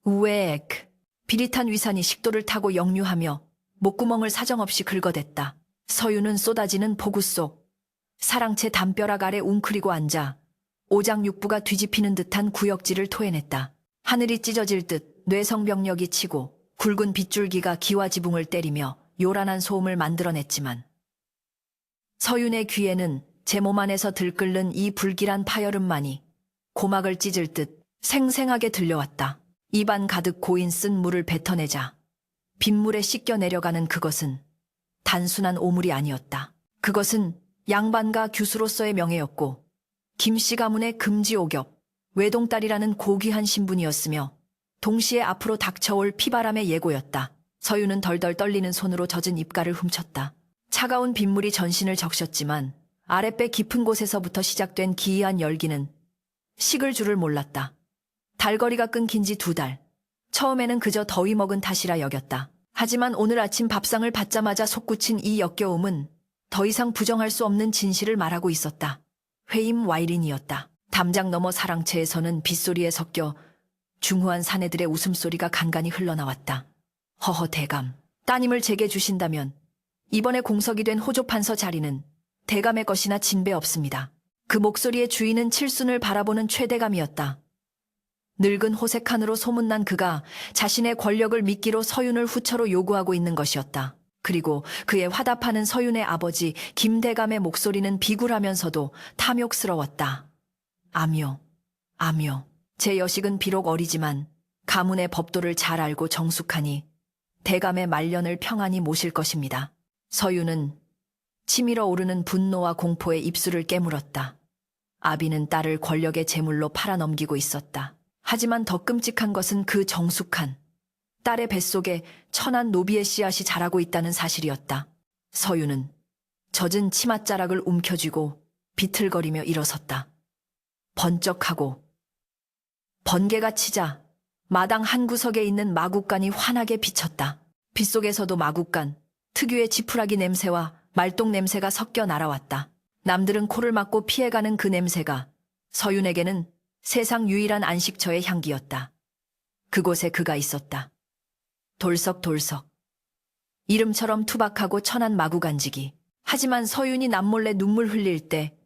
우엑. 비릿한 위산이 식도를 타고 역류하며 목구멍을 사정없이 긁어댔다. 서유는 쏟아지는 폭우 속 사랑채 담벼락 아래 웅크리고 앉아 오장육부가 뒤집히는 듯한 구역질을 토해냈다. 하늘이 찢어질 듯 뇌성병력이 치고 굵은 빗줄기가 기와 지붕을 때리며 요란한 소음을 만들어냈지만 서윤의 귀에는 제 몸 안에서 들끓는 이 불길한 파열음만이 고막을 찢을 듯 생생하게 들려왔다. 입안 가득 고인 쓴 물을 뱉어내자 빗물에 씻겨 내려가는 그것은 단순한 오물이 아니었다. 그것은 양반가 규수로서의 명예였고 김씨 가문의 금지오겹, 외동딸이라는 고귀한 신분이었으며 동시에 앞으로 닥쳐올 피바람의 예고였다. 서유는 덜덜 떨리는 손으로 젖은 입가를 훔쳤다. 차가운 빗물이 전신을 적셨지만 아랫배 깊은 곳에서부터 시작된 기이한 열기는 식을 줄을 몰랐다. 달거리가 끊긴 지 2달. 처음에는 그저 더위 먹은 탓이라 여겼다. 하지만 오늘 아침 밥상을 받자마자 솟구친 이 역겨움은 더 이상 부정할 수 없는 진실을 말하고 있었다. 회임 와이린이었다. 담장 너머 사랑채에서는 빗소리에 섞여 중후한 사내들의 웃음소리가 간간히 흘러나왔다. 허허 대감, 따님을 제게 주신다면 이번에 공석이 된 호조판서 자리는 대감의 것이나 진배 없습니다. 그 목소리의 주인은 칠순을 바라보는 최대감이었다. 늙은 호색한으로 소문난 그가 자신의 권력을 미끼로 서윤을 후처로 요구하고 있는 것이었다. 그리고 그의 화답하는 서윤의 아버지 김대감의 목소리는 비굴하면서도 탐욕스러웠다. 아묘, 아묘. 제 여식은 비록 어리지만 가문의 법도를 잘 알고 정숙하니 대감의 말년을 평안히 모실 것입니다. 서윤은 치밀어 오르는 분노와 공포에 입술을 깨물었다. 아비는 딸을 권력의 제물로 팔아넘기고 있었다. 하지만 더 끔찍한 것은 그 정숙한 딸의 뱃속에 천한 노비의 씨앗이 자라고 있다는 사실이었다. 서윤은 젖은 치맛자락을 움켜쥐고 비틀거리며 일어섰다. 번쩍하고 번개가 치자 마당 한 구석에 있는 마국간이 환하게 비쳤다. 빗속에서도 마국간, 특유의 지푸라기 냄새와 말똥 냄새가 섞여 날아왔다. 남들은 코를 막고 피해가는 그 냄새가 서윤에게는 세상 유일한 안식처의 향기였다. 그곳에 그가 있었다. 돌석돌석. 이름처럼 투박하고 천한 마구간지기. 하지만 서윤이 남몰래 눈물 흘릴 때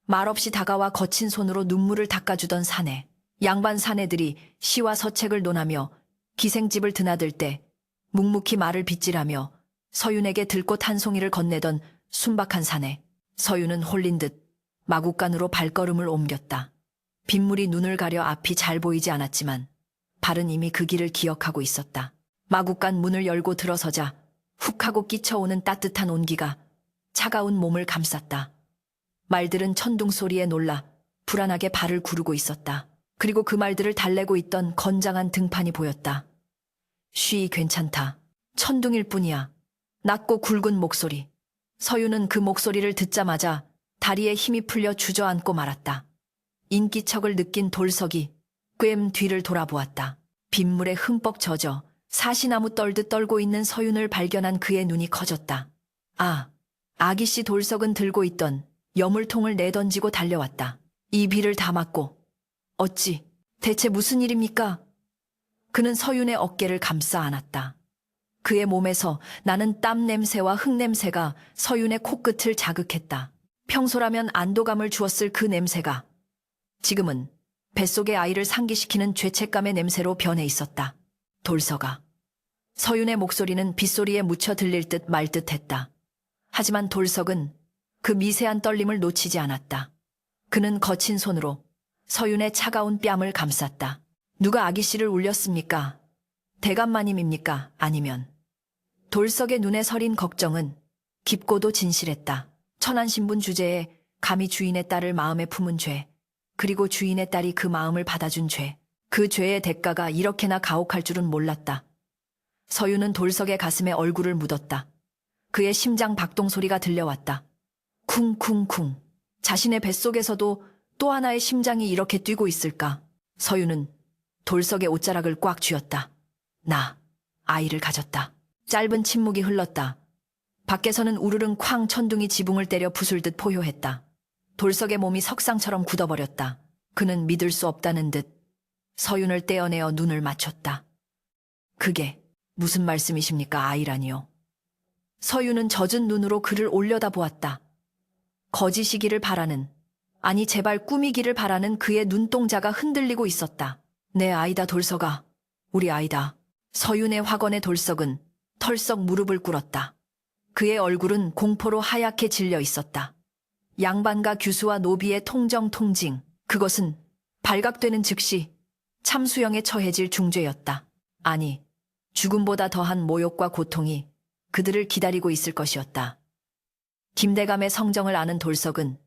말없이 다가와 거친 손으로 눈물을 닦아주던 사내. 양반 사내들이 시와 서책을 논하며 기생집을 드나들 때 묵묵히 말을 빗질하며 서윤에게 들꽃 한 송이를 건네던 순박한 사내. 서윤은 홀린 듯 마국간으로 발걸음을 옮겼다. 빗물이 눈을 가려 앞이 잘 보이지 않았지만 발은 이미 그 길을 기억하고 있었다. 마국간 문을 열고 들어서자 훅 하고 끼쳐오는 따뜻한 온기가 차가운 몸을 감쌌다. 말들은 천둥 소리에 놀라 불안하게 발을 구르고 있었다. 그리고 그 말들을 달래고 있던 건장한 등판이 보였다. 쉬, 괜찮다. 천둥일 뿐이야. 낮고 굵은 목소리. 서윤은 그 목소리를 듣자마자 다리에 힘이 풀려 주저앉고 말았다. 인기척을 느낀 돌석이 꿰ම් 뒤를 돌아보았다. 빗물에 흠뻑 젖어 사시나무 떨듯 떨고 있는 서윤을 발견한 그의 눈이 커졌다. 아, 아기씨. 돌석은 들고 있던 여물통을 내던지고 달려왔다. 이 비를 다 맞고 어찌, 대체 무슨 일입니까? 그는 서윤의 어깨를 감싸 안았다. 그의 몸에서 나는 땀 냄새와 흙 냄새가 서윤의 코끝을 자극했다. 평소라면 안도감을 주었을 그 냄새가 지금은 뱃속의 아이를 상기시키는 죄책감의 냄새로 변해 있었다. 돌석아. 서윤의 목소리는 빗소리에 묻혀 들릴 듯 말 듯했다. 하지만 돌석은 그 미세한 떨림을 놓치지 않았다. 그는 거친 손으로 서윤의 차가운 뺨을 감쌌다. 누가 아기씨를 울렸습니까? 대감마님입니까? 아니면? 돌석의 눈에 서린 걱정은 깊고도 진실했다. 천안신분 주제에 감히 주인의 딸을 마음에 품은 죄, 그리고 주인의 딸이 그 마음을 받아준 죄, 그 죄의 대가가 이렇게나 가혹할 줄은 몰랐다. 서윤은 돌석의 가슴에 얼굴을 묻었다. 그의 심장 박동 소리가 들려왔다. 쿵쿵쿵. 자신의 뱃속에서도 또 하나의 심장이 이렇게 뛰고 있을까? 서윤은 돌석의 옷자락을 꽉 쥐었다. 나, 아이를 가졌다. 짧은 침묵이 흘렀다. 밖에서는 우르릉 쾅 천둥이 지붕을 때려 부술듯 포효했다. 돌석의 몸이 석상처럼 굳어버렸다. 그는 믿을 수 없다는 듯 서윤을 떼어내어 눈을 맞췄다. 그게 무슨 말씀이십니까, 아이라니요. 서유는 젖은 눈으로 그를 올려다보았다. 거짓이기를 바라는, 아니 제발 꿈이기를 바라는 그의 눈동자가 흔들리고 있었다. 내 아이다 돌석아, 우리 아이다. 서윤의 확언에 돌석은 털썩 무릎을 꿇었다. 그의 얼굴은 공포로 하얗게 질려 있었다. 양반가 규수와 노비의 통정 통징, 그것은 발각되는 즉시 참수형에 처해질 중죄였다. 아니, 죽음보다 더한 모욕과 고통이 그들을 기다리고 있을 것이었다. 김대감의 성정을 아는 돌석은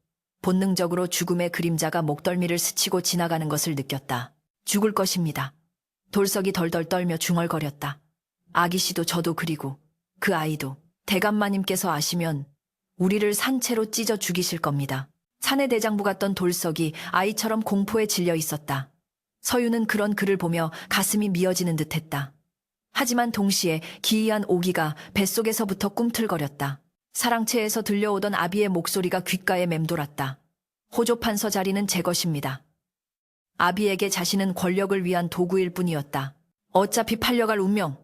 본능적으로 죽음의 그림자가 목덜미를 스치고 지나가는 것을 느꼈다. 죽을 것입니다. 돌석이 덜덜 떨며 중얼거렸다. 아기씨도 저도 그리고 그 아이도 대감마님께서 아시면 우리를 산채로 찢어 죽이실 겁니다. 사내 대장부 같던 돌석이 아이처럼 공포에 질려 있었다. 서유는 그런 그를 보며 가슴이 미어지는 듯했다. 하지만 동시에 기이한 오기가 뱃속에서부터 꿈틀거렸다. 사랑채에서 들려오던 아비의 목소리가 귓가에 맴돌았다. 호조 판서 자리는 제 것입니다. 아비에게 자신은 권력을 위한 도구일 뿐이었다. 어차피 팔려갈 운명,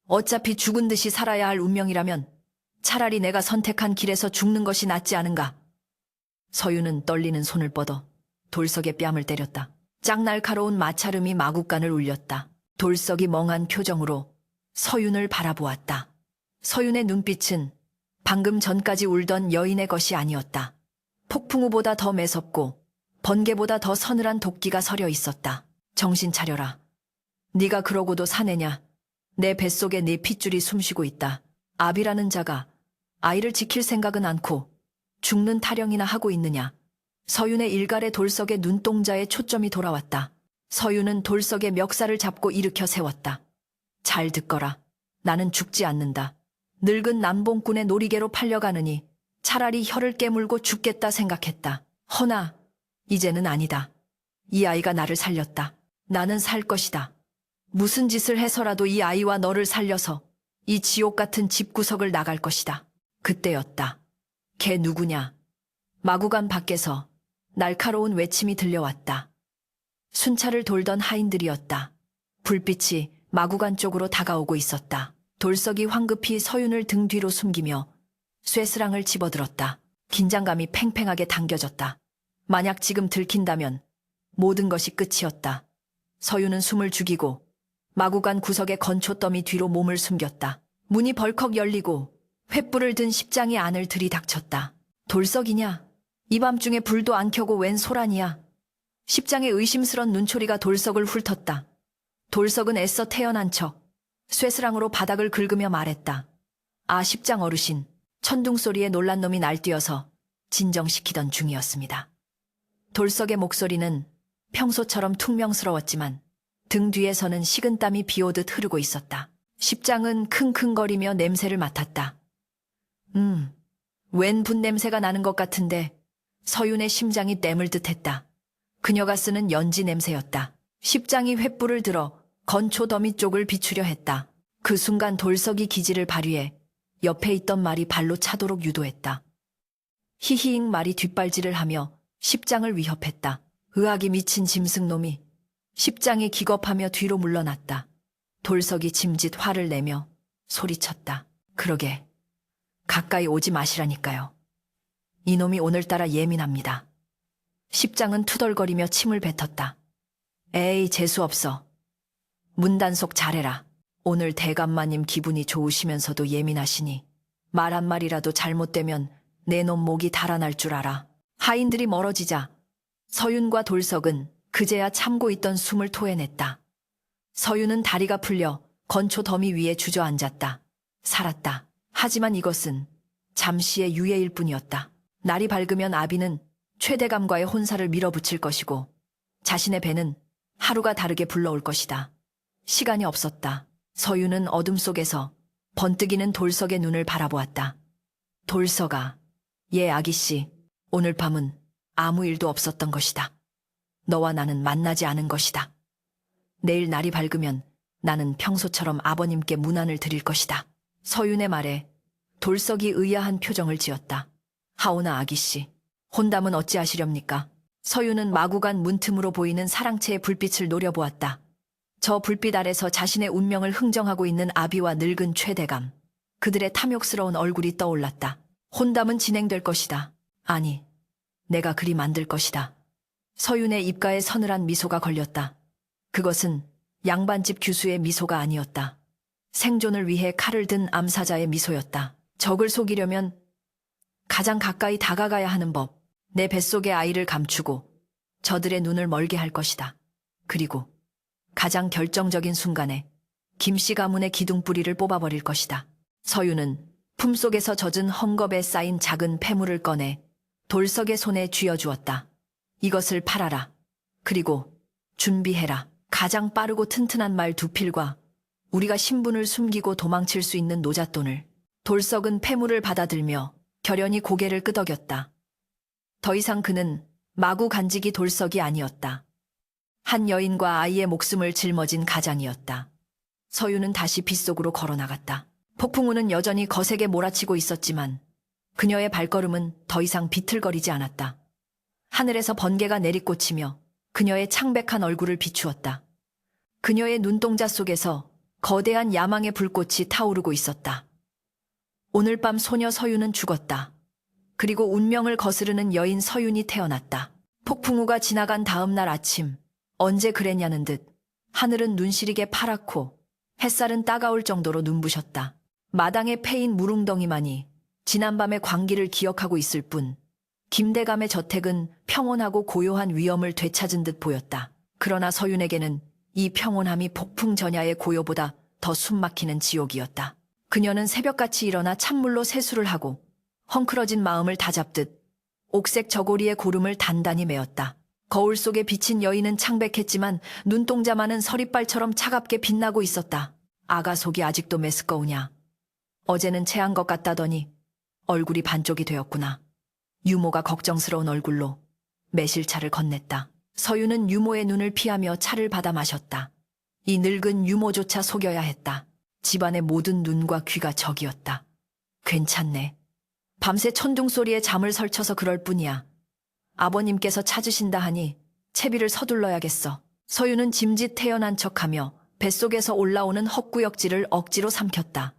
어차피 죽은 듯이 살아야 할 운명이라면 차라리 내가 선택한 길에서 죽는 것이 낫지 않은가. 서유는 떨리는 손을 뻗어 돌석의 뺨을 때렸다. 짝날카로운 마찰음이 마구간을 울렸다. 돌석이 멍한 표정으로 서윤을 바라보았다. 서윤의 눈빛은 방금 전까지 울던 여인의 것이 아니었다. 폭풍우보다 더 매섭고 번개보다 더 서늘한 도끼가 서려 있었다. 정신 차려라. 네가 그러고도 사내냐. 내 뱃속에 네 핏줄이 숨쉬고 있다. 아비라는 자가 아이를 지킬 생각은 않고 죽는 타령이나 하고 있느냐. 서윤의 일갈의 돌석의 눈동자에 초점이 돌아왔다. 서윤은 돌석의 멱살을 잡고 일으켜 세웠다. 잘 듣거라. 나는 죽지 않는다. 늙은 남봉꾼의 놀이개로 팔려가느니 차라리 혀를 깨물고 죽겠다 생각했다. 허나 이제는 아니다. 이 아이가 나를 살렸다. 나는 살 것이다. 무슨 짓을 해서라도 이 아이와 너를 살려서 이 지옥 같은 집구석을 나갈 것이다. 그때였다. 걔 누구냐? 마구간 밖에서 날카로운 외침이 들려왔다. 순찰을 돌던 하인들이었다. 불빛이 마구간 쪽으로 다가오고 있었다. 돌석이 황급히 서윤을 등 뒤로 숨기며 쇠스랑을 집어들었다. 긴장감이 팽팽하게 당겨졌다. 만약 지금 들킨다면 모든 것이 끝이었다. 서윤은 숨을 죽이고 마구간 구석의 건초더미 뒤로 몸을 숨겼다. 문이 벌컥 열리고 횃불을 든 십장이 안을 들이닥쳤다. 돌석이냐? 이 밤중에 불도 안 켜고 웬 소란이야? 십장의 의심스런 눈초리가 돌석을 훑었다. 돌석은 애써 태어난 척 쇠스랑으로 바닥을 긁으며 말했다. 아, 십장 어르신. 천둥 소리에 놀란 놈이 날뛰어서 진정시키던 중이었습니다. 돌석의 목소리는 평소처럼 퉁명스러웠지만 등 뒤에서는 식은땀이 비오듯 흐르고 있었다. 십장은 킁킁거리며 냄새를 맡았다. 웬 분냄새가 나는 것 같은데 서윤의 심장이 땜을 듯했다. 그녀가 쓰는 연지 냄새였다. 십장이 횃불을 들어 건초 더미 쪽을 비추려 했다. 그 순간 돌석이 기지를 발휘해 옆에 있던 말이 발로 차도록 유도했다. 히히잉 말이 뒷발질을 하며 십장을 위협했다. 의학이 미친 짐승놈이. 십장이 기겁하며 뒤로 물러났다. 돌석이 짐짓 화를 내며 소리쳤다. 그러게. 가까이 오지 마시라니까요. 이놈이 오늘따라 예민합니다. 십장은 투덜거리며 침을 뱉었다. 에이, 재수없어. 문단속 잘해라. 오늘 대감마님 기분이 좋으시면서도 예민하시니 말 한마리라도 잘못되면 내 놈 목이 달아날 줄 알아. 하인들이 멀어지자 서윤과 돌석은 그제야 참고 있던 숨을 토해냈다. 서윤은 다리가 풀려 건초 더미 위에 주저앉았다. 살았다. 하지만 이것은 잠시의 유예일 뿐이었다. 날이 밝으면 아비는 최대감과의 혼사를 밀어붙일 것이고 자신의 배는 하루가 다르게 불러올 것이다. 시간이 없었다. 서윤은 어둠 속에서 번뜩이는 돌석의 눈을 바라보았다. 돌석아, 예 아기씨, 오늘 밤은 아무 일도 없었던 것이다. 너와 나는 만나지 않은 것이다. 내일 날이 밝으면 나는 평소처럼 아버님께 문안을 드릴 것이다. 서윤의 말에 돌석이 의아한 표정을 지었다. 하오나 아기씨, 혼담은 어찌하시렵니까? 서윤은 마구간 문틈으로 보이는 사랑채의 불빛을 노려보았다. 저 불빛 아래서 자신의 운명을 흥정하고 있는 아비와 늙은 최대감. 그들의 탐욕스러운 얼굴이 떠올랐다. 혼담은 진행될 것이다. 아니, 내가 그리 만들 것이다. 서윤의 입가에 서늘한 미소가 걸렸다. 그것은 양반집 규수의 미소가 아니었다. 생존을 위해 칼을 든 암사자의 미소였다. 적을 속이려면 가장 가까이 다가가야 하는 법. 내 뱃속의 아이를 감추고 저들의 눈을 멀게 할 것이다. 그리고 가장 결정적인 순간에 김씨 가문의 기둥뿌리를 뽑아버릴 것이다. 서윤은 품속에서 젖은 헝겊에 쌓인 작은 폐물을 꺼내 돌석의 손에 쥐어주었다. 이것을 팔아라. 그리고 준비해라. 가장 빠르고 튼튼한 말 두 필과 우리가 신분을 숨기고 도망칠 수 있는 노잣돈을. 돌석은 폐물을 받아들며 결연히 고개를 끄덕였다. 더 이상 그는 마구 간직이 돌석이 아니었다. 한 여인과 아이의 목숨을 짊어진 가장이었다. 서윤은 다시 빗속으로 걸어나갔다. 폭풍우는 여전히 거세게 몰아치고 있었지만 그녀의 발걸음은 더 이상 비틀거리지 않았다. 하늘에서 번개가 내리꽂히며 그녀의 창백한 얼굴을 비추었다. 그녀의 눈동자 속에서 거대한 야망의 불꽃이 타오르고 있었다. 오늘 밤 소녀 서윤은 죽었다. 그리고 운명을 거스르는 여인 서윤이 태어났다. 폭풍우가 지나간 다음 날 아침, 언제 그랬냐는 듯 하늘은 눈시리게 파랗고 햇살은 따가울 정도로 눈부셨다. 마당에 패인 무릉덩이만이 지난밤의 광기를 기억하고 있을 뿐 김대감의 저택은 평온하고 고요한 위엄을 되찾은 듯 보였다. 그러나 서윤에게는 이 평온함이 폭풍 전야의 고요보다 더 숨막히는 지옥이었다. 그녀는 새벽같이 일어나 찬물로 세수를 하고 헝클어진 마음을 다잡듯 옥색 저고리의 고름을 단단히 메었다. 거울 속에 비친 여인은 창백했지만 눈동자만은 서리빨처럼 차갑게 빛나고 있었다. 아가 속이 아직도 메스꺼우냐. 어제는 체한 것 같다더니 얼굴이 반쪽이 되었구나. 유모가 걱정스러운 얼굴로 매실차를 건넸다. 서윤은 유모의 눈을 피하며 차를 받아 마셨다. 이 늙은 유모조차 속여야 했다. 집안의 모든 눈과 귀가 적이었다. 괜찮네. 밤새 천둥소리에 잠을 설쳐서 그럴 뿐이야. 아버님께서 찾으신다 하니 채비를 서둘러야겠어. 서윤은 짐짓 태연한 척하며 뱃속에서 올라오는 헛구역질을 억지로 삼켰다.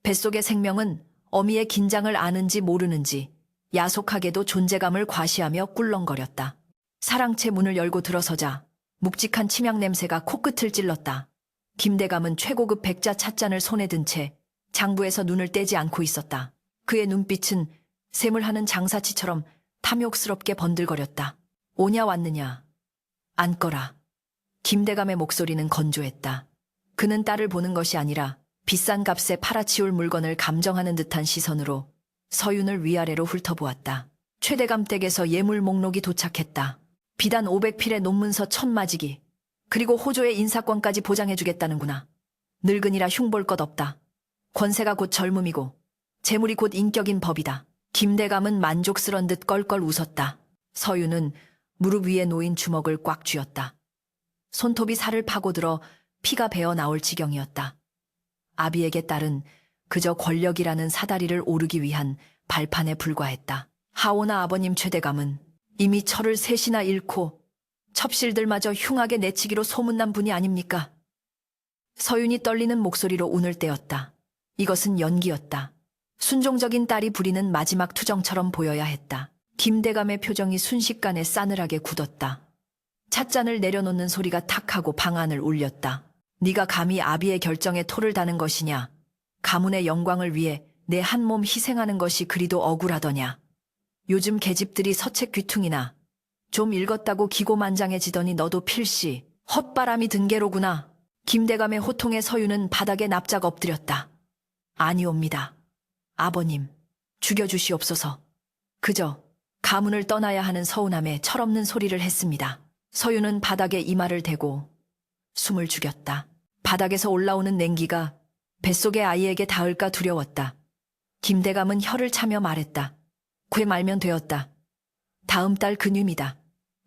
뱃속의 생명은 어미의 긴장을 아는지 모르는지 야속하게도 존재감을 과시하며 꿀렁거렸다. 사랑채 문을 열고 들어서자 묵직한 침향 냄새가 코끝을 찔렀다. 김대감은 최고급 백자 찻잔을 손에 든 채 장부에서 눈을 떼지 않고 있었다. 그의 눈빛은 샘을 하는 장사치처럼 탐욕스럽게 번들거렸다. 오냐 왔느냐. 앉거라. 김대감의 목소리는 건조했다. 그는 딸을 보는 것이 아니라 비싼 값에 팔아치울 물건을 감정하는 듯한 시선으로 서윤을 위아래로 훑어보았다. 최대감 댁에서 예물 목록이 도착했다. 비단 500필의 논문서 1000마지기, 그리고 호조의 인사권까지 보장해주겠다는구나. 늙은이라 흉볼 것 없다. 권세가 곧 젊음이고 재물이 곧 인격인 법이다. 김대감은 만족스런 듯 껄껄 웃었다. 서윤은 무릎 위에 놓인 주먹을 꽉 쥐었다. 손톱이 살을 파고들어 피가 배어 나올 지경이었다. 아비에게 딸은 그저 권력이라는 사다리를 오르기 위한 발판에 불과했다. 하오나 아버님 최대감은 이미 철을 셋이나 잃고 첩실들마저 흉하게 내치기로 소문난 분이 아닙니까? 서윤이 떨리는 목소리로 운을 떼었다. 이것은 연기였다. 순종적인 딸이 부리는 마지막 투정처럼 보여야 했다. 김대감의 표정이 순식간에 싸늘하게 굳었다. 찻잔을 내려놓는 소리가 탁하고 방안을 울렸다. 네가 감히 아비의 결정에 토를 다는 것이냐. 가문의 영광을 위해 내 한 몸 희생하는 것이 그리도 억울하더냐. 요즘 계집들이 서책 귀퉁이나 좀 읽었다고 기고만장해지더니 너도 필시 헛바람이 든 게로구나. 김대감의 호통에 서윤은 바닥에 납작 엎드렸다. 아니옵니다. 아버님, 죽여주시옵소서. 그저 가문을 떠나야 하는 서운함에 철없는 소리를 했습니다. 서윤은 바닥에 이마를 대고 숨을 죽였다. 바닥에서 올라오는 냉기가 뱃속의 아이에게 닿을까 두려웠다. 김대감은 혀를 차며 말했다. 꽤 말면 되었다. 다음 달 근유입니다.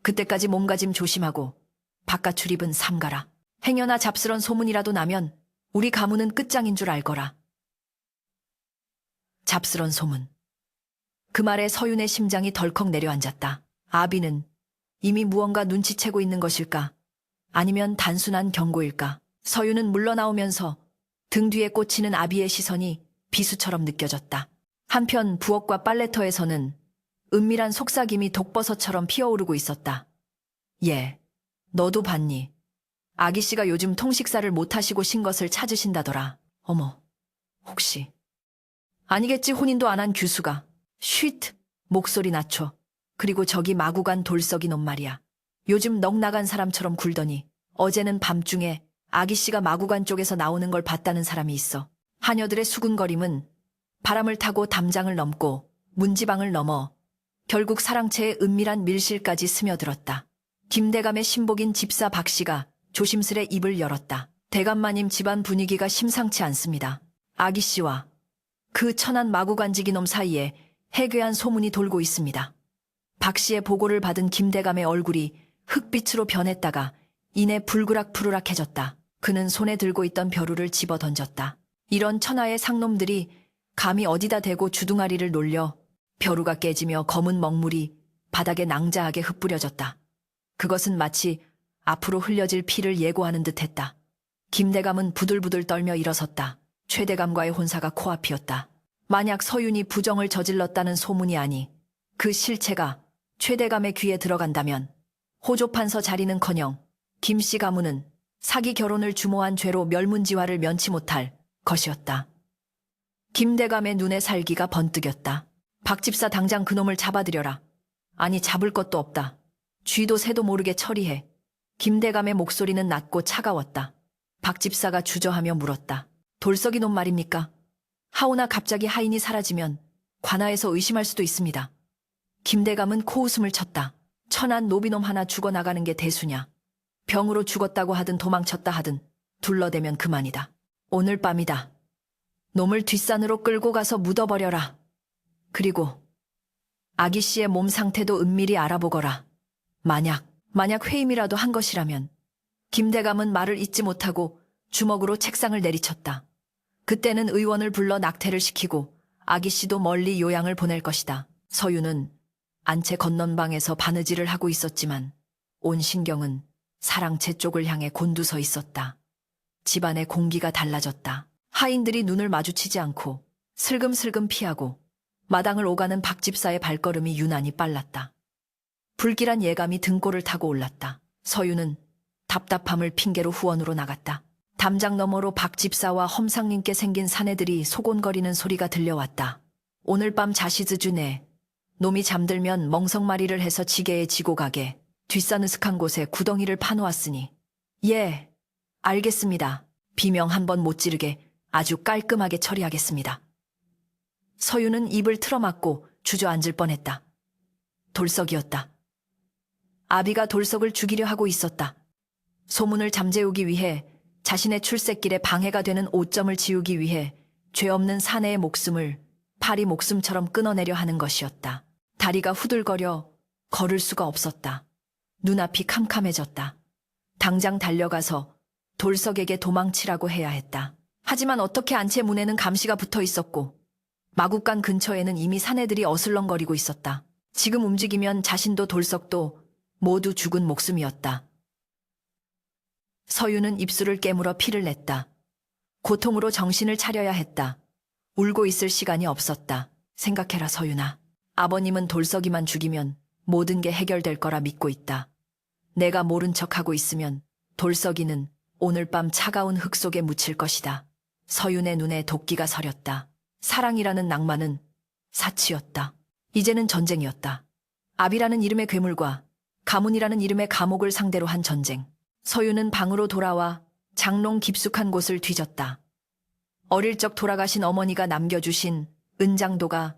그때까지 몸가짐 조심하고 바깥 출입은 삼가라. 행여나 잡스런 소문이라도 나면 우리 가문은 끝장인 줄 알거라. 잡스런 소문. 그 말에 서윤의 심장이 덜컥 내려앉았다. 아비는 이미 무언가 눈치채고 있는 것일까? 아니면 단순한 경고일까? 서유는 물러나오면서 등 뒤에 꽂히는 아비의 시선이 비수처럼 느껴졌다. 한편 부엌과 빨래터에서는 은밀한 속삭임이 독버섯처럼 피어오르고 있었다. 예, 너도 봤니? 아기씨가 요즘 통식사를 못하시고 신 것을 찾으신다더라. 어머, 혹시. 아니겠지. 혼인도 안 한 규수가. 쉿, 목소리 낮춰. 그리고 저기 마구 간 돌석이 놈 말이야. 요즘 넋 나간 사람처럼 굴더니 어제는 밤중에 아기씨가 마구간 쪽에서 나오는 걸 봤다는 사람이 있어. 하녀들의 수군거림은 바람을 타고 담장을 넘고 문지방을 넘어 결국 사랑채의 은밀한 밀실까지 스며들었다. 김대감의 신복인 집사 박씨가 조심스레 입을 열었다. 대감마님 집안 분위기가 심상치 않습니다. 아기씨와 그 천한 마구간지기 놈 사이에 해괴한 소문이 돌고 있습니다. 박씨의 보고를 받은 김대감의 얼굴이 흑빛으로 변했다가 이내 불그락푸르락해졌다. 그는 손에 들고 있던 벼루를 집어 던졌다. 이런 천하의 상놈들이 감히 어디다 대고 주둥아리를 놀려. 벼루가 깨지며 검은 먹물이 바닥에 낭자하게 흩뿌려졌다. 그것은 마치 앞으로 흘려질 피를 예고하는 듯했다. 김대감은 부들부들 떨며 일어섰다. 최대감과의 혼사가 코앞이었다. 만약 서윤이 부정을 저질렀다는 소문이 아니 그 실체가 최대감의 귀에 들어간다면 호조판서 자리는커녕 김씨 가문은 사기 결혼을 주모한 죄로 멸문지화를 면치 못할 것이었다. 김대감의 눈에 살기가 번뜩였다. 박집사 당장 그놈을 잡아들여라. 아니 잡을 것도 없다. 쥐도 새도 모르게 처리해. 김대감의 목소리는 낮고 차가웠다. 박집사가 주저하며 물었다. 돌석이 놈 말입니까? 하오나 갑자기 하인이 사라지면 관아에서 의심할 수도 있습니다. 김대감은 코웃음을 쳤다. 천한 노비놈 하나 죽어나가는 게 대수냐. 병으로 죽었다고 하든 도망쳤다 하든 둘러대면 그만이다. 오늘 밤이다. 놈을 뒷산으로 끌고 가서 묻어버려라. 그리고 아기씨의 몸 상태도 은밀히 알아보거라. 만약 회임이라도 한 것이라면. 김대감은 말을 잇지 못하고 주먹으로 책상을 내리쳤다. 그때는 의원을 불러 낙태를 시키고 아기씨도 멀리 요양을 보낼 것이다. 서유는 안채 건넌방에서 바느질을 하고 있었지만 온 신경은 사랑채 쪽을 향해 곤두서 있었다. 집안의 공기가 달라졌다. 하인들이 눈을 마주치지 않고 슬금슬금 피하고 마당을 오가는 박집사의 발걸음이 유난히 빨랐다. 불길한 예감이 등골을 타고 올랐다. 서유는 답답함을 핑계로 후원으로 나갔다. 담장 너머로 박집사와 험상님께 생긴 사내들이 소곤거리는 소리가 들려왔다. 오늘 밤 자시즈 주네. 놈이 잠들면 멍석마리를 해서 지게에 지고 가게. 뒷산 으슥한 곳에 구덩이를 파놓았으니. 예, 알겠습니다. 비명 한 번 못 지르게 아주 깔끔하게 처리하겠습니다. 서유는 입을 틀어막고 주저앉을 뻔했다. 돌석이었다. 아비가 돌석을 죽이려 하고 있었다. 소문을 잠재우기 위해 자신의 출세길에 방해가 되는 오점을 지우기 위해 죄 없는 사내의 목숨을 파리 목숨처럼 끊어내려 하는 것이었다. 다리가 후들거려 걸을 수가 없었다. 눈앞이 캄캄해졌다. 당장 달려가서 돌석에게 도망치라고 해야 했다. 하지만 어떻게 안채 문에는 감시가 붙어 있었고 마국간 근처에는 이미 사내들이 어슬렁거리고 있었다. 지금 움직이면 자신도 돌석도 모두 죽은 목숨이었다. 서유는 입술을 깨물어 피를 냈다. 고통으로 정신을 차려야 했다. 울고 있을 시간이 없었다. 생각해라 서유나. 아버님은 돌석이만 죽이면 모든 게 해결될 거라 믿고 있다. 내가 모른 척하고 있으면 돌석이는 오늘 밤 차가운 흙 속에 묻힐 것이다. 서윤의 눈에 도끼가 서렸다. 사랑이라는 낭만은 사치였다. 이제는 전쟁이었다. 아비라는 이름의 괴물과 가문이라는 이름의 감옥을 상대로 한 전쟁. 서윤은 방으로 돌아와 장롱 깊숙한 곳을 뒤졌다. 어릴 적 돌아가신 어머니가 남겨주신 은장도가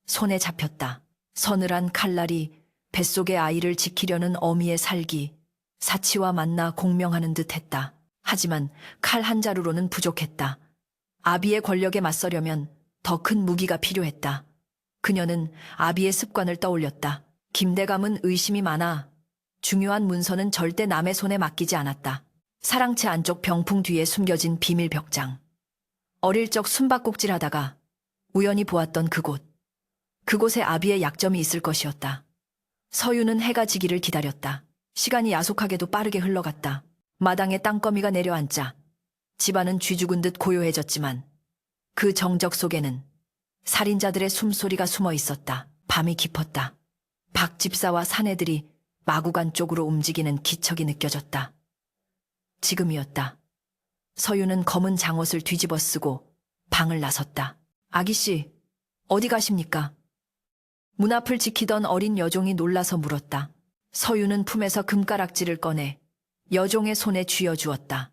손에 잡혔다. 서늘한 칼날이 뱃속의 아이를 지키려는 어미의 살기, 사치와 만나 공명하는 듯했다. 하지만 칼 한 자루로는 부족했다. 아비의 권력에 맞서려면 더 큰 무기가 필요했다. 그녀는 아비의 습관을 떠올렸다. 김대감은 의심이 많아 중요한 문서는 절대 남의 손에 맡기지 않았다. 사랑채 안쪽 병풍 뒤에 숨겨진 비밀 벽장. 어릴 적 숨바꼭질하다가 우연히 보았던 그곳. 그곳에 아비의 약점이 있을 것이었다. 서유는 해가 지기를 기다렸다. 시간이 야속하게도 빠르게 흘러갔다. 마당에 땅거미가 내려앉자 집안은 쥐죽은 듯 고요해졌지만 그 정적 속에는 살인자들의 숨소리가 숨어 있었다. 밤이 깊었다. 박 집사와 사내들이 마구간 쪽으로 움직이는 기척이 느껴졌다. 지금이었다. 서유는 검은 장옷을 뒤집어 쓰고 방을 나섰다. 아기씨, 어디 가십니까? 문 앞을 지키던 어린 여종이 놀라서 물었다. 서유는 품에서 금가락지를 꺼내 여종의 손에 쥐어주었다.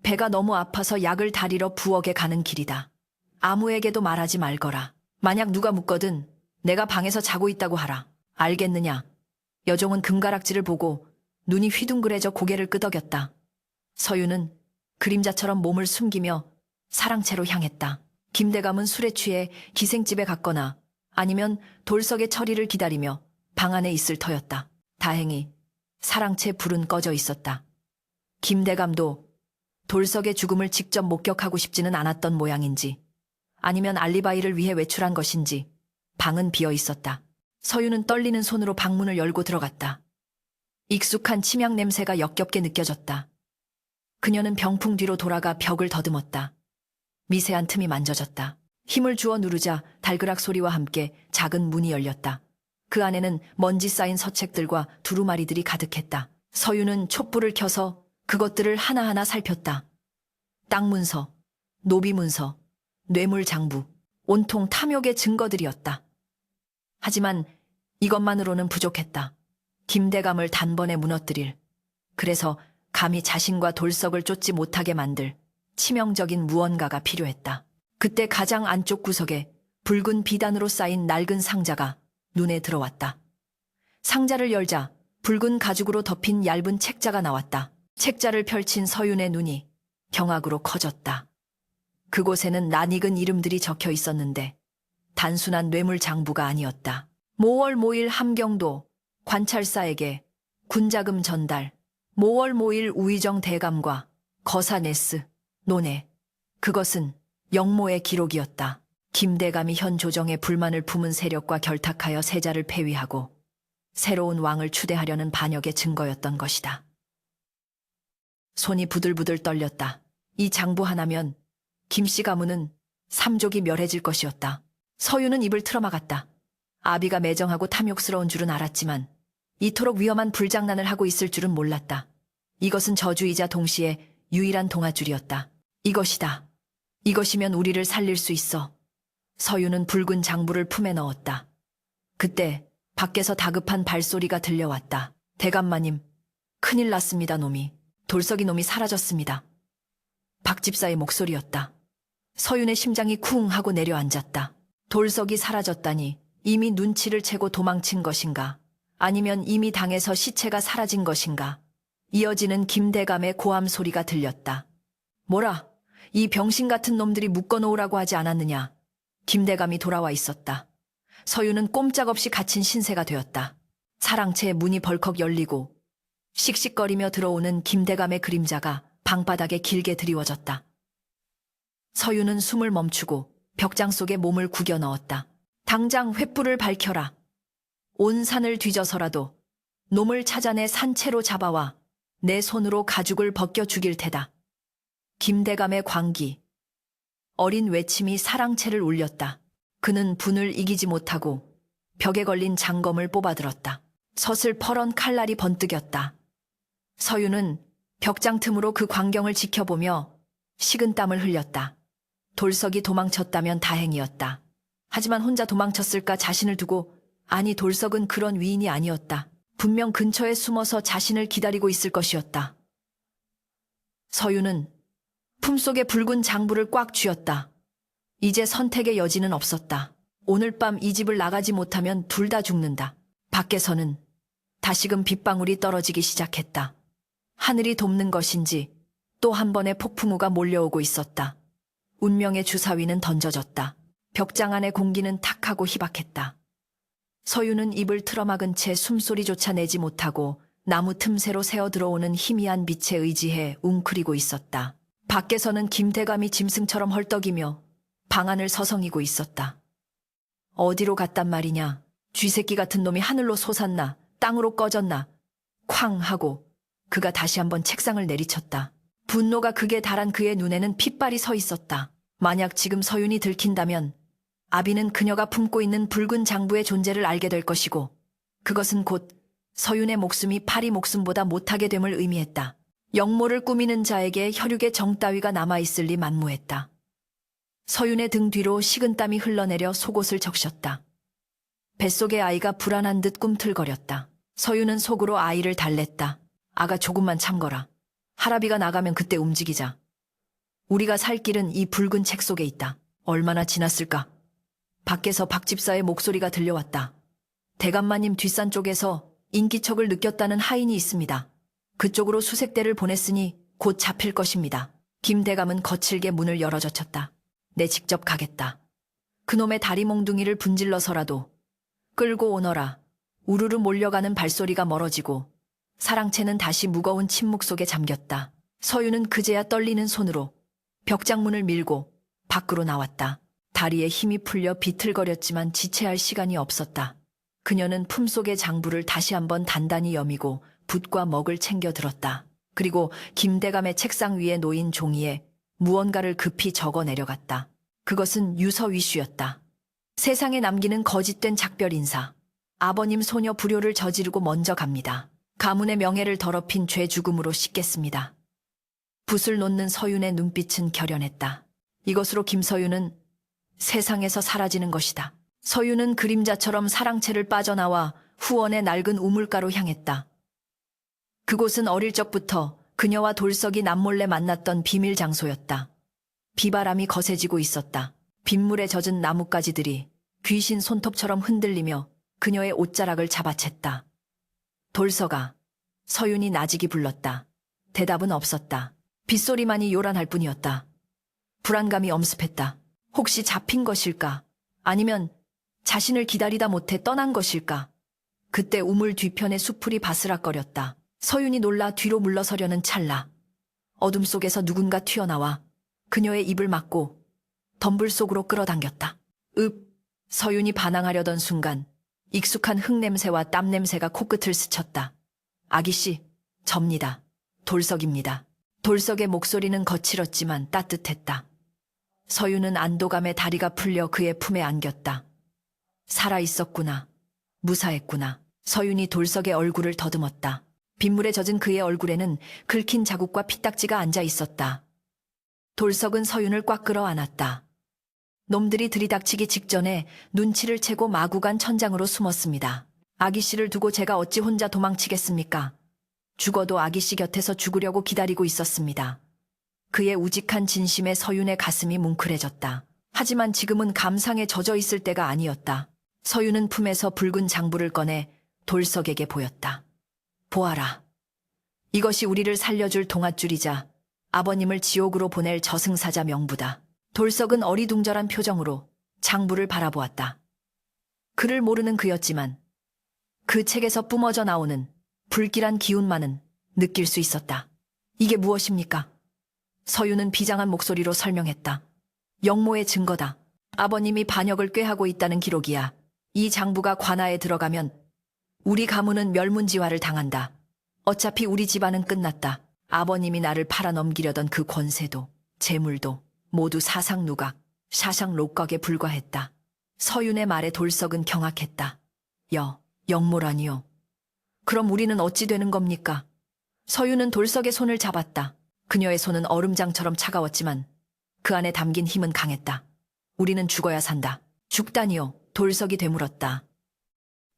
배가 너무 아파서 약을 다리러 부엌에 가는 길이다. 아무에게도 말하지 말거라. 만약 누가 묻거든 내가 방에서 자고 있다고 하라. 알겠느냐? 여종은 금가락지를 보고 눈이 휘둥그레져 고개를 끄덕였다. 서유는 그림자처럼 몸을 숨기며 사랑채로 향했다. 김대감은 술에 취해 기생집에 갔거나 아니면 돌석의 처리를 기다리며 방 안에 있을 터였다. 다행히 사랑채 불은 꺼져 있었다. 김대감도 돌석의 죽음을 직접 목격하고 싶지는 않았던 모양인지 아니면 알리바이를 위해 외출한 것인지 방은 비어 있었다. 서유는 떨리는 손으로 방문을 열고 들어갔다. 익숙한 침향 냄새가 역겹게 느껴졌다. 그녀는 병풍 뒤로 돌아가 벽을 더듬었다. 미세한 틈이 만져졌다. 힘을 주어 누르자 달그락 소리와 함께 작은 문이 열렸다. 그 안에는 먼지 쌓인 서책들과 두루마리들이 가득했다. 서유는 촛불을 켜서 그것들을 하나하나 살폈다. 땅 문서, 노비 문서, 뇌물 장부, 온통 탐욕의 증거들이었다. 하지만 이것만으로는 부족했다. 김대감을 단번에 무너뜨릴, 그래서 감히 자신과 돌석을 쫓지 못하게 만들 치명적인 무언가가 필요했다. 그때 가장 안쪽 구석에 붉은 비단으로 쌓인 낡은 상자가 눈에 들어왔다. 상자를 열자 붉은 가죽으로 덮인 얇은 책자가 나왔다. 책자를 펼친 서윤의 눈이 경악으로 커졌다. 그곳에는 낯익은 이름들이 적혀 있었는데 단순한 뇌물 장부가 아니었다. 모월 모일 함경도 관찰사에게 군자금 전달, 모월 모일 우의정 대감과 거사 네스, 논해. 그것은 영모의 기록이었다. 김대감이 현 조정에 불만을 품은 세력과 결탁하여 세자를 폐위하고 새로운 왕을 추대하려는 반역의 증거였던 것이다. 손이 부들부들 떨렸다. 이 장부 하나면 김씨 가문은 삼족이 멸해질 것이었다. 서유는 입을 틀어막았다. 아비가 매정하고 탐욕스러운 줄은 알았지만 이토록 위험한 불장난을 하고 있을 줄은 몰랐다. 이것은 저주이자 동시에 유일한 동아줄이었다. 이것이다. 이것이면 우리를 살릴 수 있어. 서유는 붉은 장부를 품에 넣었다. 그때 밖에서 다급한 발소리가 들려왔다. 대감마님, 큰일 났습니다, 놈이. 돌석이 놈이 사라졌습니다. 박 집사의 목소리였다. 서윤의 심장이 쿵 하고 내려앉았다. 돌석이 사라졌다니 이미 눈치를 채고 도망친 것인가? 아니면 이미 당에서 시체가 사라진 것인가? 이어지는 김대감의 고함 소리가 들렸다. 뭐라? 이 병신 같은 놈들이 묶어놓으라고 하지 않았느냐? 김대감이 돌아와 있었다. 서유는 꼼짝없이 갇힌 신세가 되었다. 사랑채의 문이 벌컥 열리고 씩씩거리며 들어오는 김대감의 그림자가 방바닥에 길게 드리워졌다. 서유는 숨을 멈추고 벽장 속에 몸을 구겨 넣었다. 당장 횃불을 밝혀라. 온 산을 뒤져서라도 놈을 찾아내 산채로 잡아와 내 손으로 가죽을 벗겨 죽일 테다. 김대감의 광기. 어린 외침이 사랑채를 울렸다. 그는 분을 이기지 못하고 벽에 걸린 장검을 뽑아들었다. 서슬퍼런 칼날이 번뜩였다. 서유는 벽장 틈으로 그 광경을 지켜보며 식은땀을 흘렸다. 돌석이 도망쳤다면 다행이었다. 하지만 혼자 도망쳤을까 자신을 두고, 아니 돌석은 그런 위인이 아니었다. 분명 근처에 숨어서 자신을 기다리고 있을 것이었다. 서유는 품속에 붉은 장부를 꽉 쥐었다. 이제 선택의 여지는 없었다. 오늘 밤 이 집을 나가지 못하면 둘 다 죽는다. 밖에서는 다시금 빗방울이 떨어지기 시작했다. 하늘이 돕는 것인지 또 한 번의 폭풍우가 몰려오고 있었다. 운명의 주사위는 던져졌다. 벽장 안의 공기는 탁하고 희박했다. 서유는 입을 틀어막은 채 숨소리조차 내지 못하고 나무 틈새로 새어 들어오는 희미한 빛에 의지해 웅크리고 있었다. 밖에서는 김대감이 짐승처럼 헐떡이며 방 안을 서성이고 있었다. 어디로 갔단 말이냐? 쥐새끼 같은 놈이 하늘로 솟았나? 땅으로 꺼졌나? 쾅 하고 그가 다시 한번 책상을 내리쳤다. 분노가 극에 달한 그의 눈에는 핏발이 서 있었다. 만약 지금 서윤이 들킨다면 아비는 그녀가 품고 있는 붉은 장부의 존재를 알게 될 것이고 그것은 곧 서윤의 목숨이 파리 목숨보다 못하게 됨을 의미했다. 영모를 꾸미는 자에게 혈육의 정 따위가 남아있을 리 만무했다. 서윤의 등 뒤로 식은땀이 흘러내려 속옷을 적셨다. 뱃속의 아이가 불안한 듯 꿈틀거렸다. 서윤은 속으로 아이를 달랬다. 아가 조금만 참거라. 할아비가 나가면 그때 움직이자. 우리가 살 길은 이 붉은 책 속에 있다. 얼마나 지났을까? 밖에서 박 집사의 목소리가 들려왔다. 대감마님 뒷산 쪽에서 인기척을 느꼈다는 하인이 있습니다. 그쪽으로 수색대를 보냈으니 곧 잡힐 것입니다. 김 대감은 거칠게 문을 열어젖혔다. 내 직접 가겠다. 그놈의 다리 몽둥이를 분질러서라도 끌고 오너라. 우르르 몰려가는 발소리가 멀어지고 사랑채는 다시 무거운 침묵 속에 잠겼다. 서윤은 그제야 떨리는 손으로 벽장문을 밀고 밖으로 나왔다. 다리에 힘이 풀려 비틀거렸지만 지체할 시간이 없었다. 그녀는 품속의 장부를 다시 한번 단단히 여미고 붓과 먹을 챙겨 들었다. 그리고 김대감의 책상 위에 놓인 종이에 무언가를 급히 적어 내려갔다. 그것은 유서위슈였다. 세상에 남기는 거짓된 작별 인사. 아버님 소녀 불효를 저지르고 먼저 갑니다. 가문의 명예를 더럽힌 죄 죽음으로 씻겠습니다. 붓을 놓는 서윤의 눈빛은 결연했다. 이것으로 김서윤은 세상에서 사라지는 것이다. 서윤은 그림자처럼 사랑채를 빠져나와 후원의 낡은 우물가로 향했다. 그곳은 어릴 적부터 그녀와 돌석이 남몰래 만났던 비밀 장소였다. 비바람이 거세지고 있었다. 빗물에 젖은 나뭇가지들이 귀신 손톱처럼 흔들리며 그녀의 옷자락을 잡아챘다. 돌석아, 서윤이 나직이 불렀다. 대답은 없었다. 빗소리만이 요란할 뿐이었다. 불안감이 엄습했다. 혹시 잡힌 것일까? 아니면 자신을 기다리다 못해 떠난 것일까? 그때 우물 뒤편의 수풀이 바스락거렸다. 서윤이 놀라 뒤로 물러서려는 찰나 어둠 속에서 누군가 튀어나와 그녀의 입을 막고 덤불 속으로 끌어당겼다. 서윤이 반항하려던 순간 익숙한 흙냄새와 땀냄새가 코끝을 스쳤다. 아기씨, 접니다. 돌석입니다. 돌석의 목소리는 거칠었지만 따뜻했다. 서윤은 안도감에 다리가 풀려 그의 품에 안겼다. 살아있었구나. 무사했구나. 서윤이 돌석의 얼굴을 더듬었다. 빗물에 젖은 그의 얼굴에는 긁힌 자국과 피딱지가 앉아 있었다. 돌석은 서윤을 꽉 끌어안았다. 놈들이 들이닥치기 직전에 눈치를 채고 마구간 천장으로 숨었습니다. 아기씨를 두고 제가 어찌 혼자 도망치겠습니까? 죽어도 아기씨 곁에서 죽으려고 기다리고 있었습니다. 그의 우직한 진심에 서윤의 가슴이 뭉클해졌다. 하지만 지금은 감상에 젖어 있을 때가 아니었다. 서윤은 품에서 붉은 장부를 꺼내 돌석에게 보였다. 보아라. 이것이 우리를 살려줄 동아줄이자 아버님을 지옥으로 보낼 저승사자 명부다. 돌석은 어리둥절한 표정으로 장부를 바라보았다. 그를 모르는 그였지만 그 책에서 뿜어져 나오는 불길한 기운만은 느낄 수 있었다. 이게 무엇입니까? 서윤은 비장한 목소리로 설명했다. 영모의 증거다. 아버님이 반역을 꾀하고 있다는 기록이야. 이 장부가 관아에 들어가면 우리 가문은 멸문지화를 당한다. 어차피 우리 집안은 끝났다. 아버님이 나를 팔아넘기려던 그 권세도 재물도 모두 사상누각, 샤샹록각에 불과했다. 서윤의 말에 돌석은 경악했다. 영모라니요. 그럼 우리는 어찌 되는 겁니까? 서윤은 돌석의 손을 잡았다. 그녀의 손은 얼음장처럼 차가웠지만 그 안에 담긴 힘은 강했다. 우리는 죽어야 산다. 죽다니요. 돌석이 되물었다.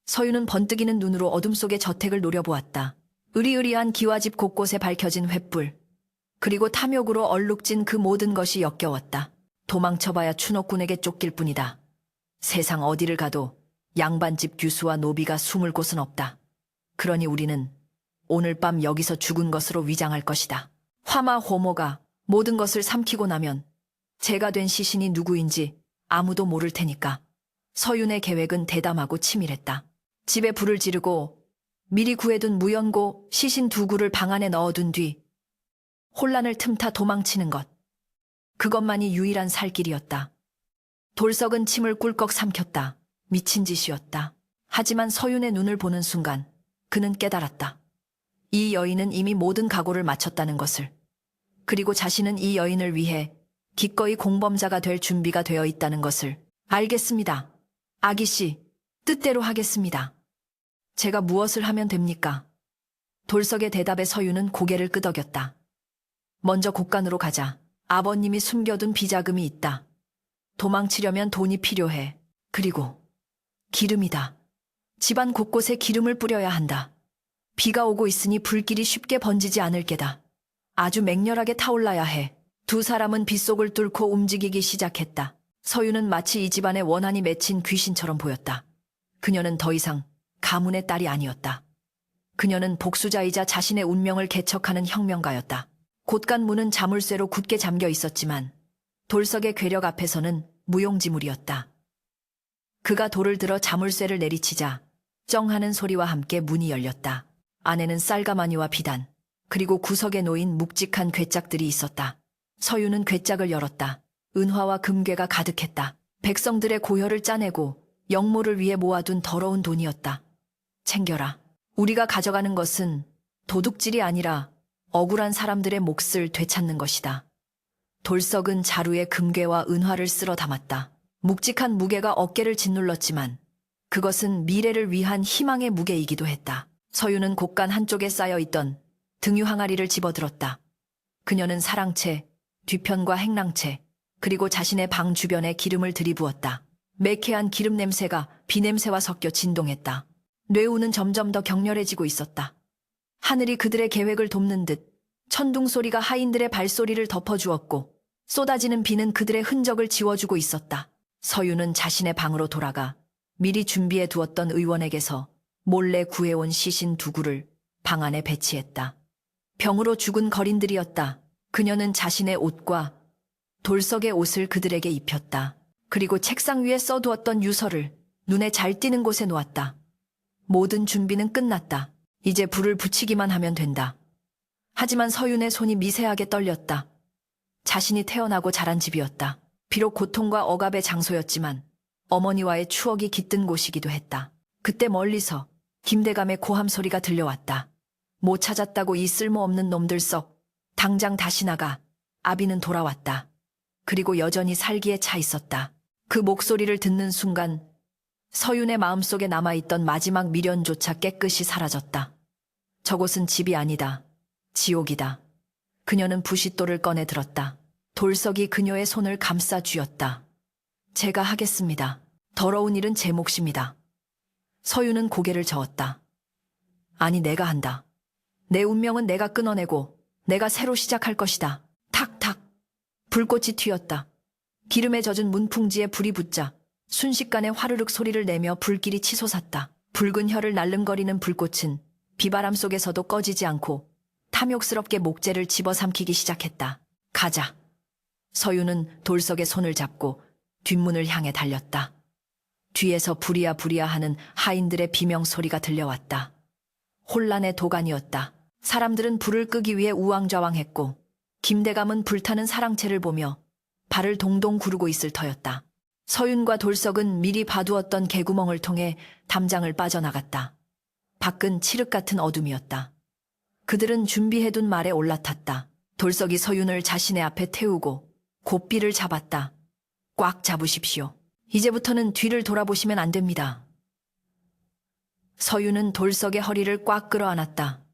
서윤은 번뜩이는 눈으로 어둠 속의 저택을 노려보았다. 으리으리한 기와집 곳곳에 밝혀진 횃불, 그리고 탐욕으로 얼룩진 그 모든 것이 역겨웠다. 도망쳐봐야 추노꾼에게 쫓길 뿐이다. 세상 어디를 가도 양반집 규수와 노비가 숨을 곳은 없다. 그러니 우리는 오늘 밤 여기서 죽은 것으로 위장할 것이다. 화마 호모가 모든 것을 삼키고 나면 제가 된 시신이 누구인지 아무도 모를 테니까. 서윤의 계획은 대담하고 치밀했다. 집에 불을 지르고 미리 구해둔 무연고 시신 2구를 방 안에 넣어둔 뒤 혼란을 틈타 도망치는 것. 그것만이 유일한 살 길이었다. 돌석은 침을 꿀꺽 삼켰다. 미친 짓이었다. 하지만 서윤의 눈을 보는 순간 그는 깨달았다. 이 여인은 이미 모든 각오를 마쳤다는 것을. 그리고 자신은 이 여인을 위해 기꺼이 공범자가 될 준비가 되어 있다는 것을. 알겠습니다. 아기 씨, 뜻대로 하겠습니다. 제가 무엇을 하면 됩니까? 돌석의 대답에 서유는 고개를 끄덕였다. 먼저 곳간으로 가자. 아버님이 숨겨둔 비자금이 있다. 도망치려면 돈이 필요해. 그리고 기름이다. 집안 곳곳에 기름을 뿌려야 한다. 비가 오고 있으니 불길이 쉽게 번지지 않을 게다. 아주 맹렬하게 타올라야 해. 두 사람은 빗속을 뚫고 움직이기 시작했다. 서유는 마치 이 집안에 원한이 맺힌 귀신처럼 보였다. 그녀는 더 이상 가문의 딸이 아니었다. 그녀는 복수자이자 자신의 운명을 개척하는 혁명가였다. 곳간 문은 자물쇠로 굳게 잠겨 있었지만 돌석의 괴력 앞에서는 무용지물이었다. 그가 돌을 들어 자물쇠를 내리치자 쩡 하는 소리와 함께 문이 열렸다. 안에는 쌀가마니와 비단, 그리고 구석에 놓인 묵직한 괴짝들이 있었다. 서유는 괴짝을 열었다. 은화와 금괴가 가득했다. 백성들의 고혈을 짜내고 영모를 위해 모아둔 더러운 돈이었다. 챙겨라. 우리가 가져가는 것은 도둑질이 아니라 억울한 사람들의 몫을 되찾는 것이다. 돌석은 자루에 금괴와 은화를 쓸어 담았다. 묵직한 무게가 어깨를 짓눌렀지만 그것은 미래를 위한 희망의 무게이기도 했다. 서유는 곳간 한쪽에 쌓여있던 등유 항아리를 집어들었다. 그녀는 사랑채, 뒤편과 행랑채, 그리고 자신의 방 주변에 기름을 들이부었다. 매캐한 기름 냄새가 비냄새와 섞여 진동했다. 뇌우는 점점 더 격렬해지고 있었다. 하늘이 그들의 계획을 돕는 듯 천둥 소리가 하인들의 발소리를 덮어주었고 쏟아지는 비는 그들의 흔적을 지워주고 있었다. 서유는 자신의 방으로 돌아가 미리 준비해 두었던 의원에게서 몰래 구해온 시신 두 구를 방 안에 배치했다. 병으로 죽은 거린들이었다. 그녀는 자신의 옷과 돌석의 옷을 그들에게 입혔다. 그리고 책상 위에 써두었던 유서를 눈에 잘 띄는 곳에 놓았다. 모든 준비는 끝났다. 이제 불을 붙이기만 하면 된다. 하지만 서윤의 손이 미세하게 떨렸다. 자신이 태어나고 자란 집이었다. 비록 고통과 억압의 장소였지만 어머니와의 추억이 깃든 곳이기도 했다. 그때 멀리서 김대감의 고함 소리가 들려왔다. 못 찾았다고 이 쓸모없는 놈들 썩. 당장 다시 나가. 아비는 돌아왔다. 그리고 여전히 살기에 차 있었다. 그 목소리를 듣는 순간 서윤의 마음속에 남아있던 마지막 미련조차 깨끗이 사라졌다. 저곳은 집이 아니다. 지옥이다. 그녀는 부싯돌을 꺼내 들었다. 돌석이 그녀의 손을 감싸 쥐었다. 제가 하겠습니다. 더러운 일은 제 몫입니다. 서윤은 고개를 저었다. 아니, 내가 한다. 내 운명은 내가 끊어내고 내가 새로 시작할 것이다. 탁탁. 불꽃이 튀었다. 기름에 젖은 문풍지에 불이 붙자 순식간에 화르륵 소리를 내며 불길이 치솟았다. 붉은 혀를 날름거리는 불꽃은 비바람 속에서도 꺼지지 않고 탐욕스럽게 목재를 집어삼키기 시작했다. 가자. 서유는 돌석의 손을 잡고 뒷문을 향해 달렸다. 뒤에서 부리야 부리야 하는 하인들의 비명소리가 들려왔다. 혼란의 도가니였다. 사람들은 불을 끄기 위해 우왕좌왕했고 김대감은 불타는 사랑채를 보며 발을 동동 구르고 있을 터였다. 서윤과 돌석은 미리 봐두었던 개구멍을 통해 담장을 빠져나갔다. 밖은 칠흑 같은 어둠이었다. 그들은 준비해둔 말에 올라탔다. 돌석이 서윤을 자신의 앞에 태우고 고삐를 잡았다. 꽉 잡으십시오. 이제부터는 뒤를 돌아보시면 안 됩니다. 서윤은 돌석의 허리를 꽉 끌어안았다.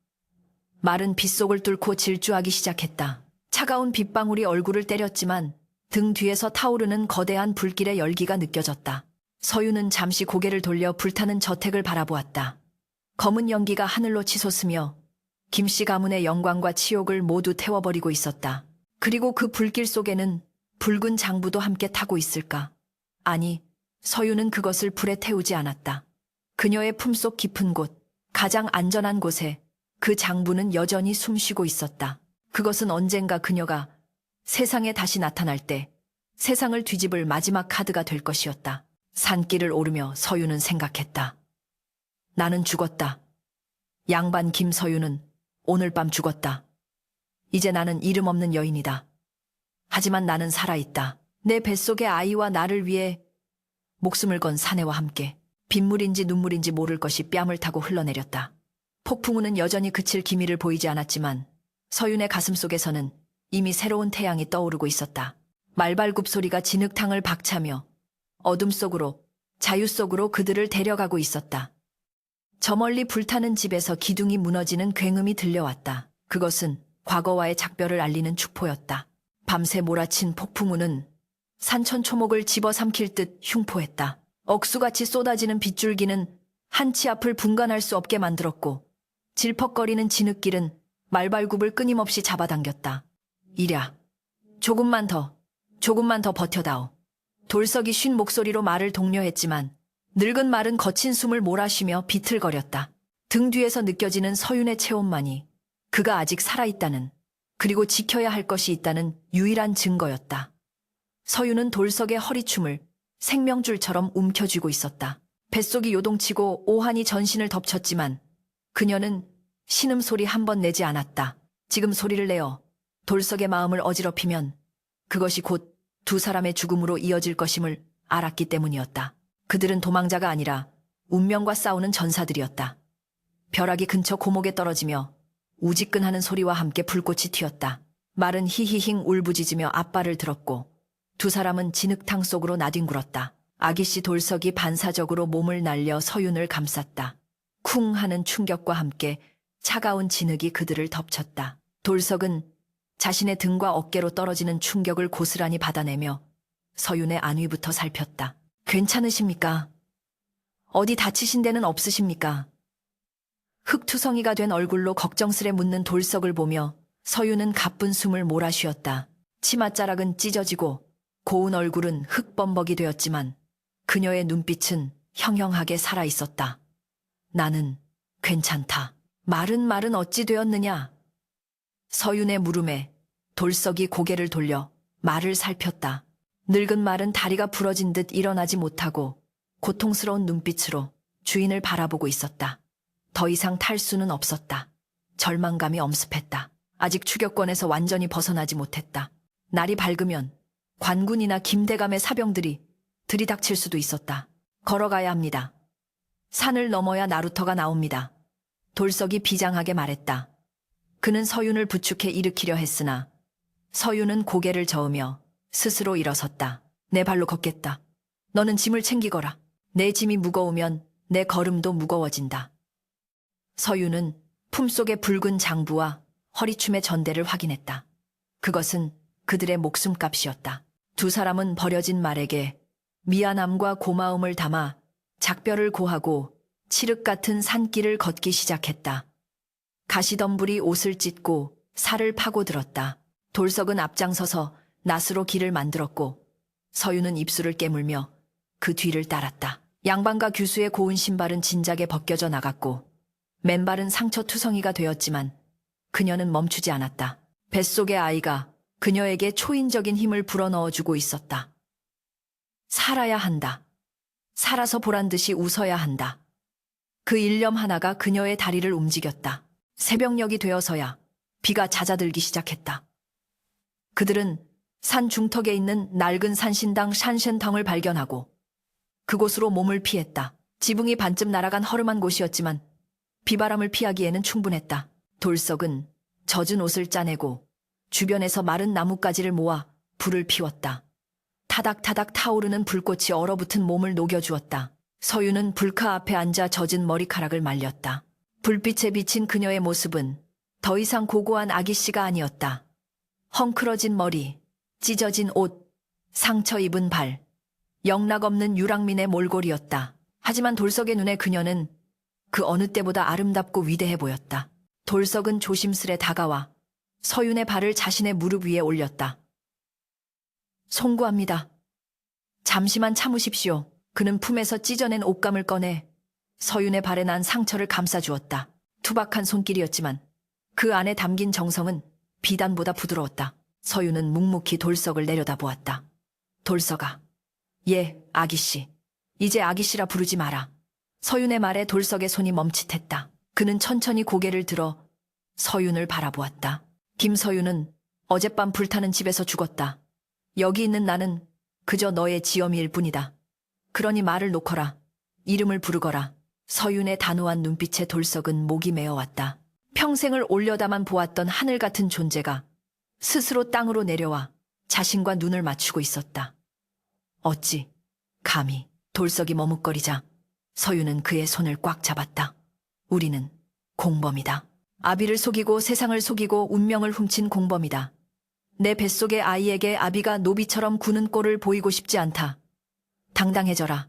마른 빗속을 뚫고 질주하기 시작했다. 차가운 빗방울이 얼굴을 때렸지만 등 뒤에서 타오르는 거대한 불길의 열기가 느껴졌다. 서윤은 잠시 고개를 돌려 불타는 저택을 바라보았다. 검은 연기가 하늘로 치솟으며 김씨 가문의 영광과 치욕을 모두 태워버리고 있었다. 그리고 그 불길 속에는 붉은 장부도 함께 타고 있을까? 아니, 서윤은 그것을 불에 태우지 않았다. 그녀의 품속 깊은 곳, 가장 안전한 곳에 그 장부는 여전히 숨쉬고 있었다. 그것은 언젠가 그녀가 세상에 다시 나타날 때 세상을 뒤집을 마지막 카드가 될 것이었다. 산길을 오르며 서윤은 생각했다. 나는 죽었다. 양반 김서윤은 오늘 밤 죽었다. 이제 나는 이름 없는 여인이다. 하지만 나는 살아있다. 내 뱃속의 아이와 나를 위해 목숨을 건 사내와 함께 빗물인지 눈물인지 모를 것이 뺨을 타고 흘러내렸다. 폭풍우는 여전히 그칠 기미를 보이지 않았지만 서윤의 가슴속에서는 이미 새로운 태양이 떠오르고 있었다. 말발굽 소리가 진흙탕을 박차며 어둠 속으로, 자유 속으로 그들을 데려가고 있었다. 저 멀리 불타는 집에서 기둥이 무너지는 굉음이 들려왔다. 그것은 과거와의 작별을 알리는 축포였다. 밤새 몰아친 폭풍우는 산천 초목을 집어삼킬 듯 흉포했다. 억수같이 쏟아지는 빗줄기는 한치 앞을 분간할 수 없게 만들었고 질퍽거리는 진흙길은 말발굽을 끊임없이 잡아당겼다. 이랴, 조금만 더 버텨다오. 돌석이 쉰 목소리로 말을 독려했지만 늙은 말은 거친 숨을 몰아쉬며 비틀거렸다. 등 뒤에서 느껴지는 서윤의 체온만이 그가 아직 살아있다는, 그리고 지켜야 할 것이 있다는 유일한 증거였다. 서윤은 돌석의 허리춤을 생명줄처럼 움켜쥐고 있었다. 뱃속이 요동치고 오한이 전신을 덮쳤지만 그녀는 신음소리 한 번 내지 않았다. 지금 소리를 내어 돌석의 마음을 어지럽히면 그것이 곧 두 사람의 죽음으로 이어질 것임을 알았기 때문이었다. 그들은 도망자가 아니라 운명과 싸우는 전사들이었다. 벼락이 근처 고목에 떨어지며 우지끈하는 소리와 함께 불꽃이 튀었다. 말은 히히힝 울부짖으며 앞발을 들었고 두 사람은 진흙탕 속으로 나뒹굴었다. 아기씨 돌석이 반사적으로 몸을 날려 서윤을 감쌌다. 쿵 하는 충격과 함께 차가운 진흙이 그들을 덮쳤다. 돌석은 자신의 등과 어깨로 떨어지는 충격을 고스란히 받아내며 서윤의 안위부터 살폈다. 괜찮으십니까? 어디 다치신 데는 없으십니까? 흙투성이가 된 얼굴로 걱정스레 묻는 돌석을 보며 서윤은 가쁜 숨을 몰아쉬었다. 치맛자락은 찢어지고 고운 얼굴은 흙범벅이 되었지만 그녀의 눈빛은 형형하게 살아있었다. 나는 괜찮다. 말은 어찌 되었느냐? 서윤의 물음에 돌석이 고개를 돌려 말을 살폈다. 늙은 말은 다리가 부러진 듯 일어나지 못하고 고통스러운 눈빛으로 주인을 바라보고 있었다. 더 이상 탈 수는 없었다. 절망감이 엄습했다. 아직 추격권에서 완전히 벗어나지 못했다. 날이 밝으면 관군이나 김대감의 사병들이 들이닥칠 수도 있었다. 걸어가야 합니다. 산을 넘어야 나루터가 나옵니다. 돌석이 비장하게 말했다. 그는 서윤을 부축해 일으키려 했으나 서윤은 고개를 저으며 스스로 일어섰다. 내 발로 걷겠다. 너는 짐을 챙기거라. 내 짐이 무거우면 내 걸음도 무거워진다. 서윤은 품속의 붉은 장부와 허리춤의 전대를 확인했다. 그것은 그들의 목숨값이었다. 두 사람은 버려진 말에게 미안함과 고마움을 담아 작별을 고하고 칠흑 같은 산길을 걷기 시작했다. 가시덤불이 옷을 찢고 살을 파고들었다. 돌석은 앞장서서 낫으로 길을 만들었고 서윤은 입술을 깨물며 그 뒤를 따랐다. 양반과 규수의 고운 신발은 진작에 벗겨져 나갔고 맨발은 상처투성이가 되었지만 그녀는 멈추지 않았다. 뱃속의 아이가 그녀에게 초인적인 힘을 불어넣어주고 있었다. 살아야 한다. 살아서 보란듯이 웃어야 한다. 그 일념 하나가 그녀의 다리를 움직였다. 새벽녘이 되어서야 비가 잦아들기 시작했다. 그들은 산 중턱에 있는 낡은 산신당 샨센탕을 발견하고 그곳으로 몸을 피했다. 지붕이 반쯤 날아간 허름한 곳이었지만 비바람을 피하기에는 충분했다. 돌석은 젖은 옷을 짜내고 주변에서 마른 나뭇가지를 모아 불을 피웠다. 타닥타닥 타오르는 불꽃이 얼어붙은 몸을 녹여주었다. 서윤은 불카 앞에 앉아 젖은 머리카락을 말렸다. 불빛에 비친 그녀의 모습은 더 이상 고고한 아기씨가 아니었다. 헝클어진 머리, 찢어진 옷, 상처 입은 발, 영락없는 유랑민의 몰골이었다. 하지만 돌석의 눈에 그녀는 그 어느 때보다 아름답고 위대해 보였다. 돌석은 조심스레 다가와 서윤의 발을 자신의 무릎 위에 올렸다. 송구합니다. 잠시만 참으십시오. 그는 품에서 찢어낸 옷감을 꺼내 서윤의 발에 난 상처를 감싸주었다. 투박한 손길이었지만 그 안에 담긴 정성은 비단보다 부드러웠다. 서윤은 묵묵히 돌석을 내려다보았다. 돌석아. 예, 아기씨. 이제 아기씨라 부르지 마라. 서윤의 말에 돌석의 손이 멈칫했다. 그는 천천히 고개를 들어 서윤을 바라보았다. 김서윤은 어젯밤 불타는 집에서 죽었다. 여기 있는 나는 그저 너의 지엄이일 뿐이다. 그러니 말을 놓거라. 이름을 부르거라. 서윤의 단호한 눈빛에 돌석은 목이 메어왔다. 평생을 올려다만 보았던 하늘 같은 존재가 스스로 땅으로 내려와 자신과 눈을 맞추고 있었다. 어찌 감히. 돌석이 머뭇거리자 서윤은 그의 손을 꽉 잡았다. 우리는 공범이다. 아비를 속이고 세상을 속이고 운명을 훔친 공범이다. 내 뱃속의 아이에게 아비가 노비처럼 구는 꼴을 보이고 싶지 않다. 당당해져라.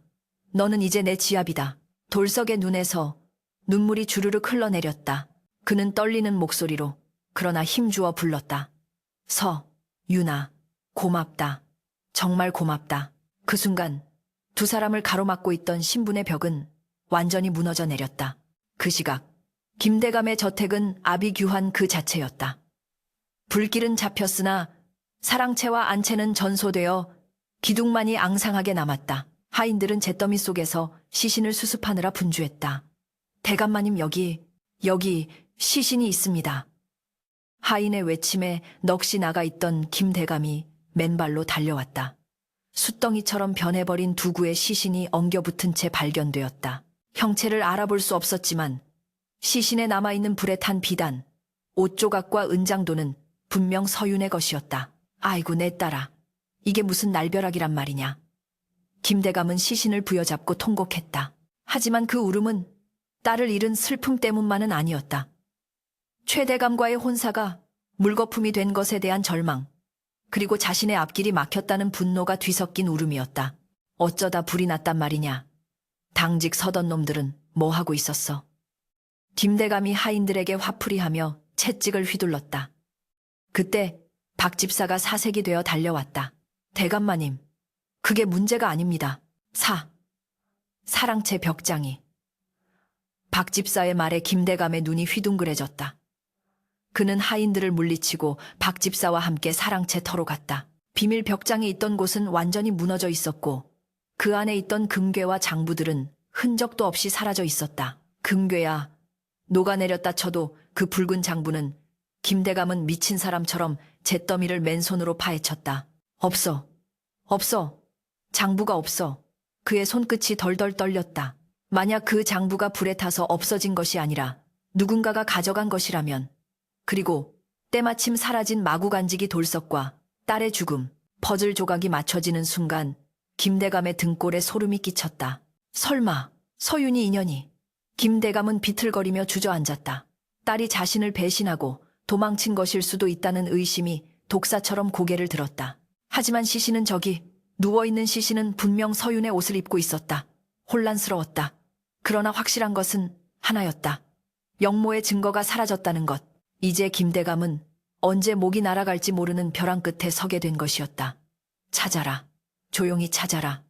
너는 이제 내 지압이다. 돌석의 눈에서 눈물이 주르륵 흘러내렸다. 그는 떨리는 목소리로 그러나 힘주어 불렀다. 서윤아, 고맙다. 정말 고맙다. 그 순간 두 사람을 가로막고 있던 신분의 벽은 완전히 무너져 내렸다. 그 시각 김대감의 저택은 아비규환 그 자체였다. 불길은 잡혔으나 사랑채와 안채는 전소되어 기둥만이 앙상하게 남았다. 하인들은 잿더미 속에서 시신을 수습하느라 분주했다. 대감마님 여기 시신이 있습니다. 하인의 외침에 넋이 나가 있던 김대감이 맨발로 달려왔다. 숫덩이처럼 변해버린 두 구의 시신이 엉겨붙은 채 발견되었다. 형체를 알아볼 수 없었지만 시신에 남아있는 불에 탄 비단, 옷조각과 은장도는 분명 서윤의 것이었다. 아이고 내 딸아, 이게 무슨 날벼락이란 말이냐. 김대감은 시신을 부여잡고 통곡했다. 하지만 그 울음은 딸을 잃은 슬픔 때문만은 아니었다. 최대감과의 혼사가 물거품이 된 것에 대한 절망, 그리고 자신의 앞길이 막혔다는 분노가 뒤섞인 울음이었다. 어쩌다 불이 났단 말이냐. 당직 서던 놈들은 뭐 하고 있었어. 김대감이 하인들에게 화풀이하며 채찍을 휘둘렀다. 그때 박 집사가 사색이 되어 달려왔다. 대감마님, 그게 문제가 아닙니다. 사랑채 벽장이. 박 집사의 말에 김대감의 눈이 휘둥그레졌다. 그는 하인들을 물리치고 박 집사와 함께 사랑채 터로 갔다. 비밀 벽장이 있던 곳은 완전히 무너져 있었고 그 안에 있던 금괴와 장부들은 흔적도 없이 사라져 있었다. 금괴야 녹아내렸다 쳐도 그 붉은 장부는 김대감은 미친 사람처럼 잿더미를 맨손으로 파헤쳤다. 없어. 장부가 없어. 그의 손끝이 덜덜 떨렸다. 만약 그 장부가 불에 타서 없어진 것이 아니라 누군가가 가져간 것이라면, 그리고 때마침 사라진 마구간직이 돌석과 딸의 죽음, 퍼즐 조각이 맞춰지는 순간 김대감의 등골에 소름이 끼쳤다. 설마 서윤이 인연이. 김대감은 비틀거리며 주저앉았다. 딸이 자신을 배신하고 도망친 것일 수도 있다는 의심이 독사처럼 고개를 들었다. 하지만 시신은 저기, 누워있는 시신은 분명 서윤의 옷을 입고 있었다. 혼란스러웠다. 그러나 확실한 것은 하나였다. 영모의 증거가 사라졌다는 것. 이제 김대감은 언제 목이 날아갈지 모르는 벼랑 끝에 서게 된 것이었다. 찾아라. 조용히 찾아라.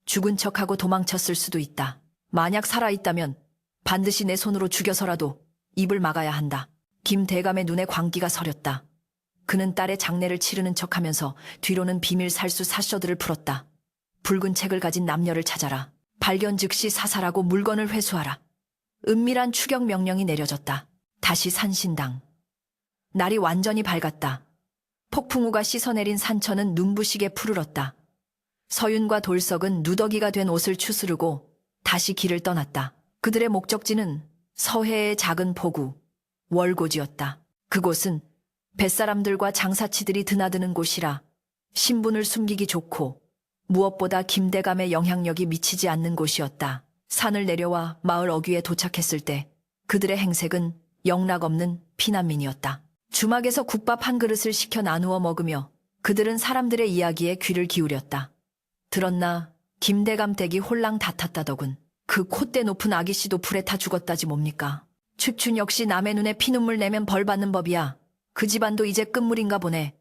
죽은 척하고 도망쳤을 수도 있다. 만약 살아있다면 반드시 내 손으로 죽여서라도 입을 막아야 한다. 김대감의 눈에 광기가 서렸다. 그는 딸의 장례를 치르는 척하면서 뒤로는 비밀 살수 사셔들을 풀었다. 붉은 책을 가진 남녀를 찾아라. 발견 즉시 사살하고 물건을 회수하라. 은밀한 추격 명령이 내려졌다. 다시 산신당. 날이 완전히 밝았다. 폭풍우가 씻어내린 산천은 눈부시게 푸르렀다. 서윤과 돌석은 누더기가 된 옷을 추스르고 다시 길을 떠났다. 그들의 목적지는 서해의 작은 포구, 월고지였다. 그곳은 뱃사람들과 장사치들이 드나드는 곳이라 신분을 숨기기 좋고 무엇보다 김대감의 영향력이 미치지 않는 곳이었다. 산을 내려와 마을 어귀에 도착했을 때 그들의 행색은 영락없는 피난민이었다. 주막에서 국밥 한 그릇을 시켜 나누어 먹으며 그들은 사람들의 이야기에 귀를 기울였다. 들었나 김대감 댁이 홀랑 다 탔다더군. 그 콧대 높은 아기씨도 불에 타 죽었다지 뭡니까. 춘춘 역시 남의 눈에 피눈물 내면 벌 받는 법이야. 그 집안도 이제 끝물인가 보네.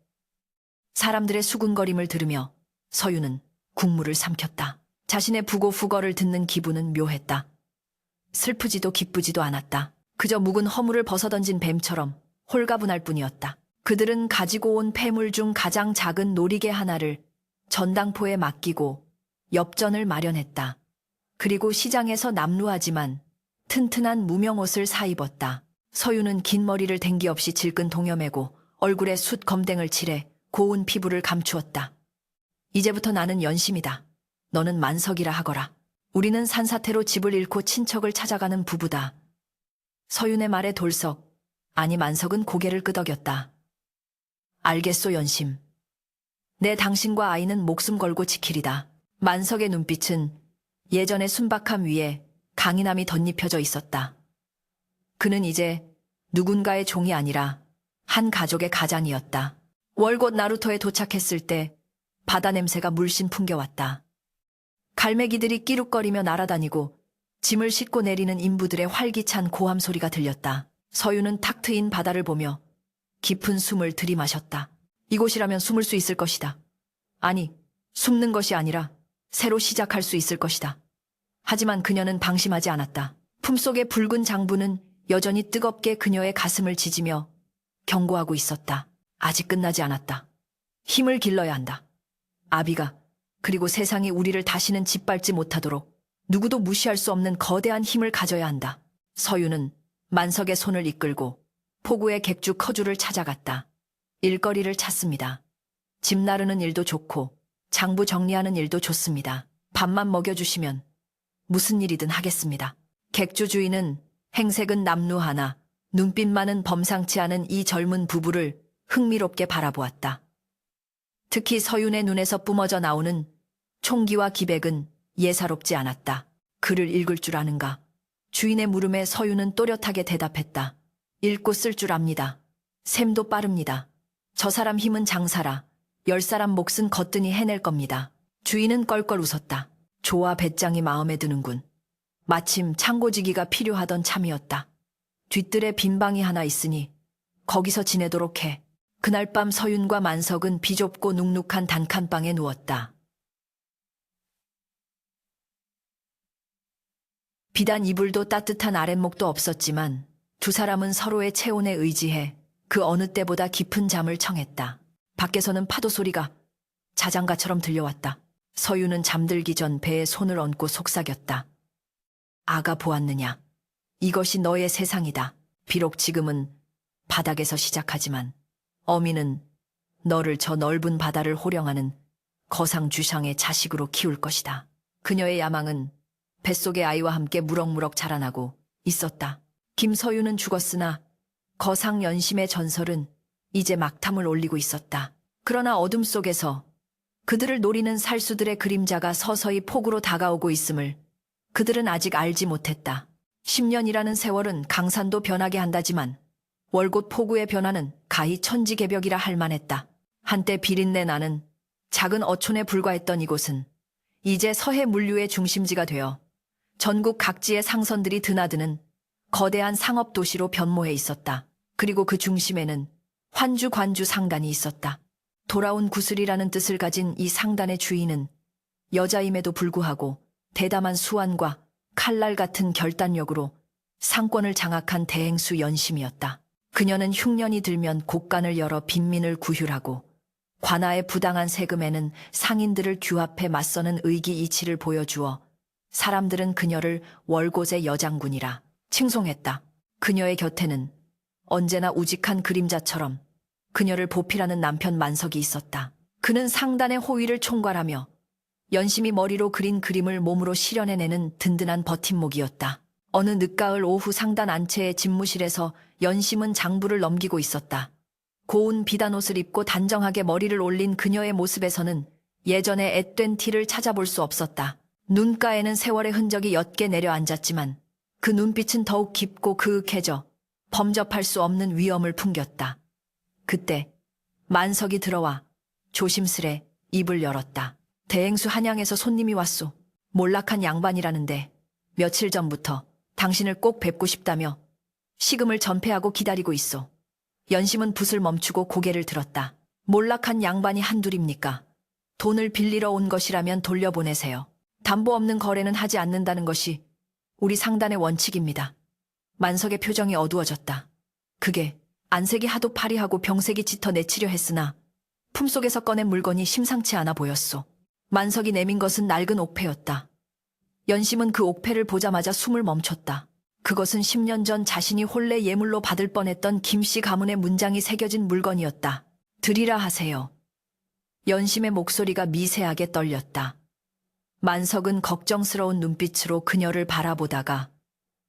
사람들의 수군거림을 들으며 서윤은 국물을 삼켰다. 자신의 부고 후거를 듣는 기분은 묘했다. 슬프지도 기쁘지도 않았다. 그저 묵은 허물을 벗어던진 뱀처럼 홀가분할 뿐이었다. 그들은 가지고 온 폐물 중 가장 작은 놀이개 하나를 전당포에 맡기고 엽전을 마련했다. 그리고 시장에서 남루하지만 튼튼한 무명옷을 사입었다. 서윤은 긴 머리를 댕기 없이 질끈 동여매고 얼굴에 숯 검댕을 칠해 고운 피부를 감추었다. 이제부터 나는 연심이다. 너는 만석이라 하거라. 우리는 산사태로 집을 잃고 친척을 찾아가는 부부다. 서윤의 말에 돌석, 아니 만석은 고개를 끄덕였다. 알겠소 연심. 내 당신과 아이는 목숨 걸고 지키리다. 만석의 눈빛은 예전의 순박함 위에 강인함이 덧입혀져 있었다. 그는 이제 누군가의 종이 아니라 한 가족의 가장이었다. 월곶 나루터에 도착했을 때 바다 냄새가 물씬 풍겨왔다. 갈매기들이 끼룩거리며 날아다니고 짐을 싣고 내리는 인부들의 활기찬 고함 소리가 들렸다. 서유는 탁 트인 바다를 보며 깊은 숨을 들이마셨다. 이곳이라면 숨을 수 있을 것이다. 아니, 숨는 것이 아니라 새로 시작할 수 있을 것이다. 하지만 그녀는 방심하지 않았다. 품속의 붉은 장부는 여전히 뜨겁게 그녀의 가슴을 지지며 경고하고 있었다. 아직 끝나지 않았다. 힘을 길러야 한다. 아비가, 그리고 세상이 우리를 다시는 짓밟지 못하도록 누구도 무시할 수 없는 거대한 힘을 가져야 한다. 서유는 만석의 손을 이끌고 포구의 객주 커주를 찾아갔다. 일거리를 찾습니다. 집 나르는 일도 좋고 장부 정리하는 일도 좋습니다. 밥만 먹여주시면 무슨 일이든 하겠습니다. 객주 주인은 행색은 남루하나 눈빛만은 범상치 않은 이 젊은 부부를 흥미롭게 바라보았다. 특히 서윤의 눈에서 뿜어져 나오는 총기와 기백은 예사롭지 않았다. 글을 읽을 줄 아는가? 주인의 물음에 서윤은 또렷하게 대답했다. 읽고 쓸 줄 압니다. 셈도 빠릅니다. 저 사람 힘은 장사라 10사람 몫은 거뜬히 해낼 겁니다. 주인은 껄껄 웃었다. 좋아 배짱이 마음에 드는군. 마침 창고지기가 필요하던 참이었다. 뒷뜰에 빈 방이 하나 있으니 거기서 지내도록 해. 그날 밤 서윤과 만석은 비좁고 눅눅한 단칸방에 누웠다. 비단 이불도 따뜻한 아랫목도 없었지만 두 사람은 서로의 체온에 의지해 그 어느 때보다 깊은 잠을 청했다. 밖에서는 파도 소리가 자장가처럼 들려왔다. 서윤은 잠들기 전 배에 손을 얹고 속삭였다. 아가 보았느냐? 이것이 너의 세상이다. 비록 지금은 바닥에서 시작하지만 어미는 너를 저 넓은 바다를 호령하는 거상주상의 자식으로 키울 것이다. 그녀의 야망은 뱃속의 아이와 함께 무럭무럭 자라나고 있었다. 김서윤은 죽었으나 거상연심의 전설은 이제 막탐을 올리고 있었다. 그러나 어둠 속에서 그들을 노리는 살수들의 그림자가 서서히 폭우로 다가오고 있음을 그들은 아직 알지 못했다. 10년이라는 세월은 강산도 변하게 한다지만 월곶 폭우의 변화는 가히 천지개벽이라 할 만했다. 한때 비린내 나는 작은 어촌에 불과했던 이곳은 이제 서해 물류의 중심지가 되어 전국 각지의 상선들이 드나드는 거대한 상업도시로 변모해 있었다. 그리고 그 중심에는 환주 관주 상단이 있었다. 돌아온 구슬이라는 뜻을 가진 이 상단의 주인은 여자임에도 불구하고 대담한 수완과 칼날 같은 결단력으로 상권을 장악한 대행수 연심이었다. 그녀는 흉년이 들면 곡간을 열어 빈민을 구휼하고 관아의 부당한 세금에는 상인들을 규합해 맞서는 의기 이치를 보여주어 사람들은 그녀를 월곶의 여장군이라 칭송했다. 그녀의 곁에는 언제나 우직한 그림자처럼 그녀를 보필하는 남편 만석이 있었다. 그는 상단의 호위를 총괄하며 연심이 머리로 그린 그림을 몸으로 실현해내는 든든한 버팀목이었다. 어느 늦가을 오후 상단 안채의 집무실에서 연심은 장부를 넘기고 있었다. 고운 비단옷을 입고 단정하게 머리를 올린 그녀의 모습에서는 예전의 앳된 티를 찾아볼 수 없었다. 눈가에는 세월의 흔적이 옅게 내려앉았지만 그 눈빛은 더욱 깊고 그윽해져 범접할 수 없는 위엄을 풍겼다. 그때 만석이 들어와 조심스레 입을 열었다. 대행수 한양에서 손님이 왔소. 몰락한 양반이라는데 며칠 전부터 당신을 꼭 뵙고 싶다며 시금을 전폐하고 기다리고 있소. 연심은 붓을 멈추고 고개를 들었다. 몰락한 양반이 한둘입니까? 돈을 빌리러 온 것이라면 돌려보내세요. 담보 없는 거래는 하지 않는다는 것이 우리 상단의 원칙입니다. 만석의 표정이 어두워졌다. 그게 안색이 하도 파리하고 병색이 짙어 내치려 했으나 품속에서 꺼낸 물건이 심상치 않아 보였소. 만석이 내민 것은 낡은 옥패였다. 연심은 그 옥패를 보자마자 숨을 멈췄다. 그것은 10년 전 자신이 혼례 예물로 받을 뻔했던 김씨 가문의 문장이 새겨진 물건이었다. 드리라 하세요. 연심의 목소리가 미세하게 떨렸다. 만석은 걱정스러운 눈빛으로 그녀를 바라보다가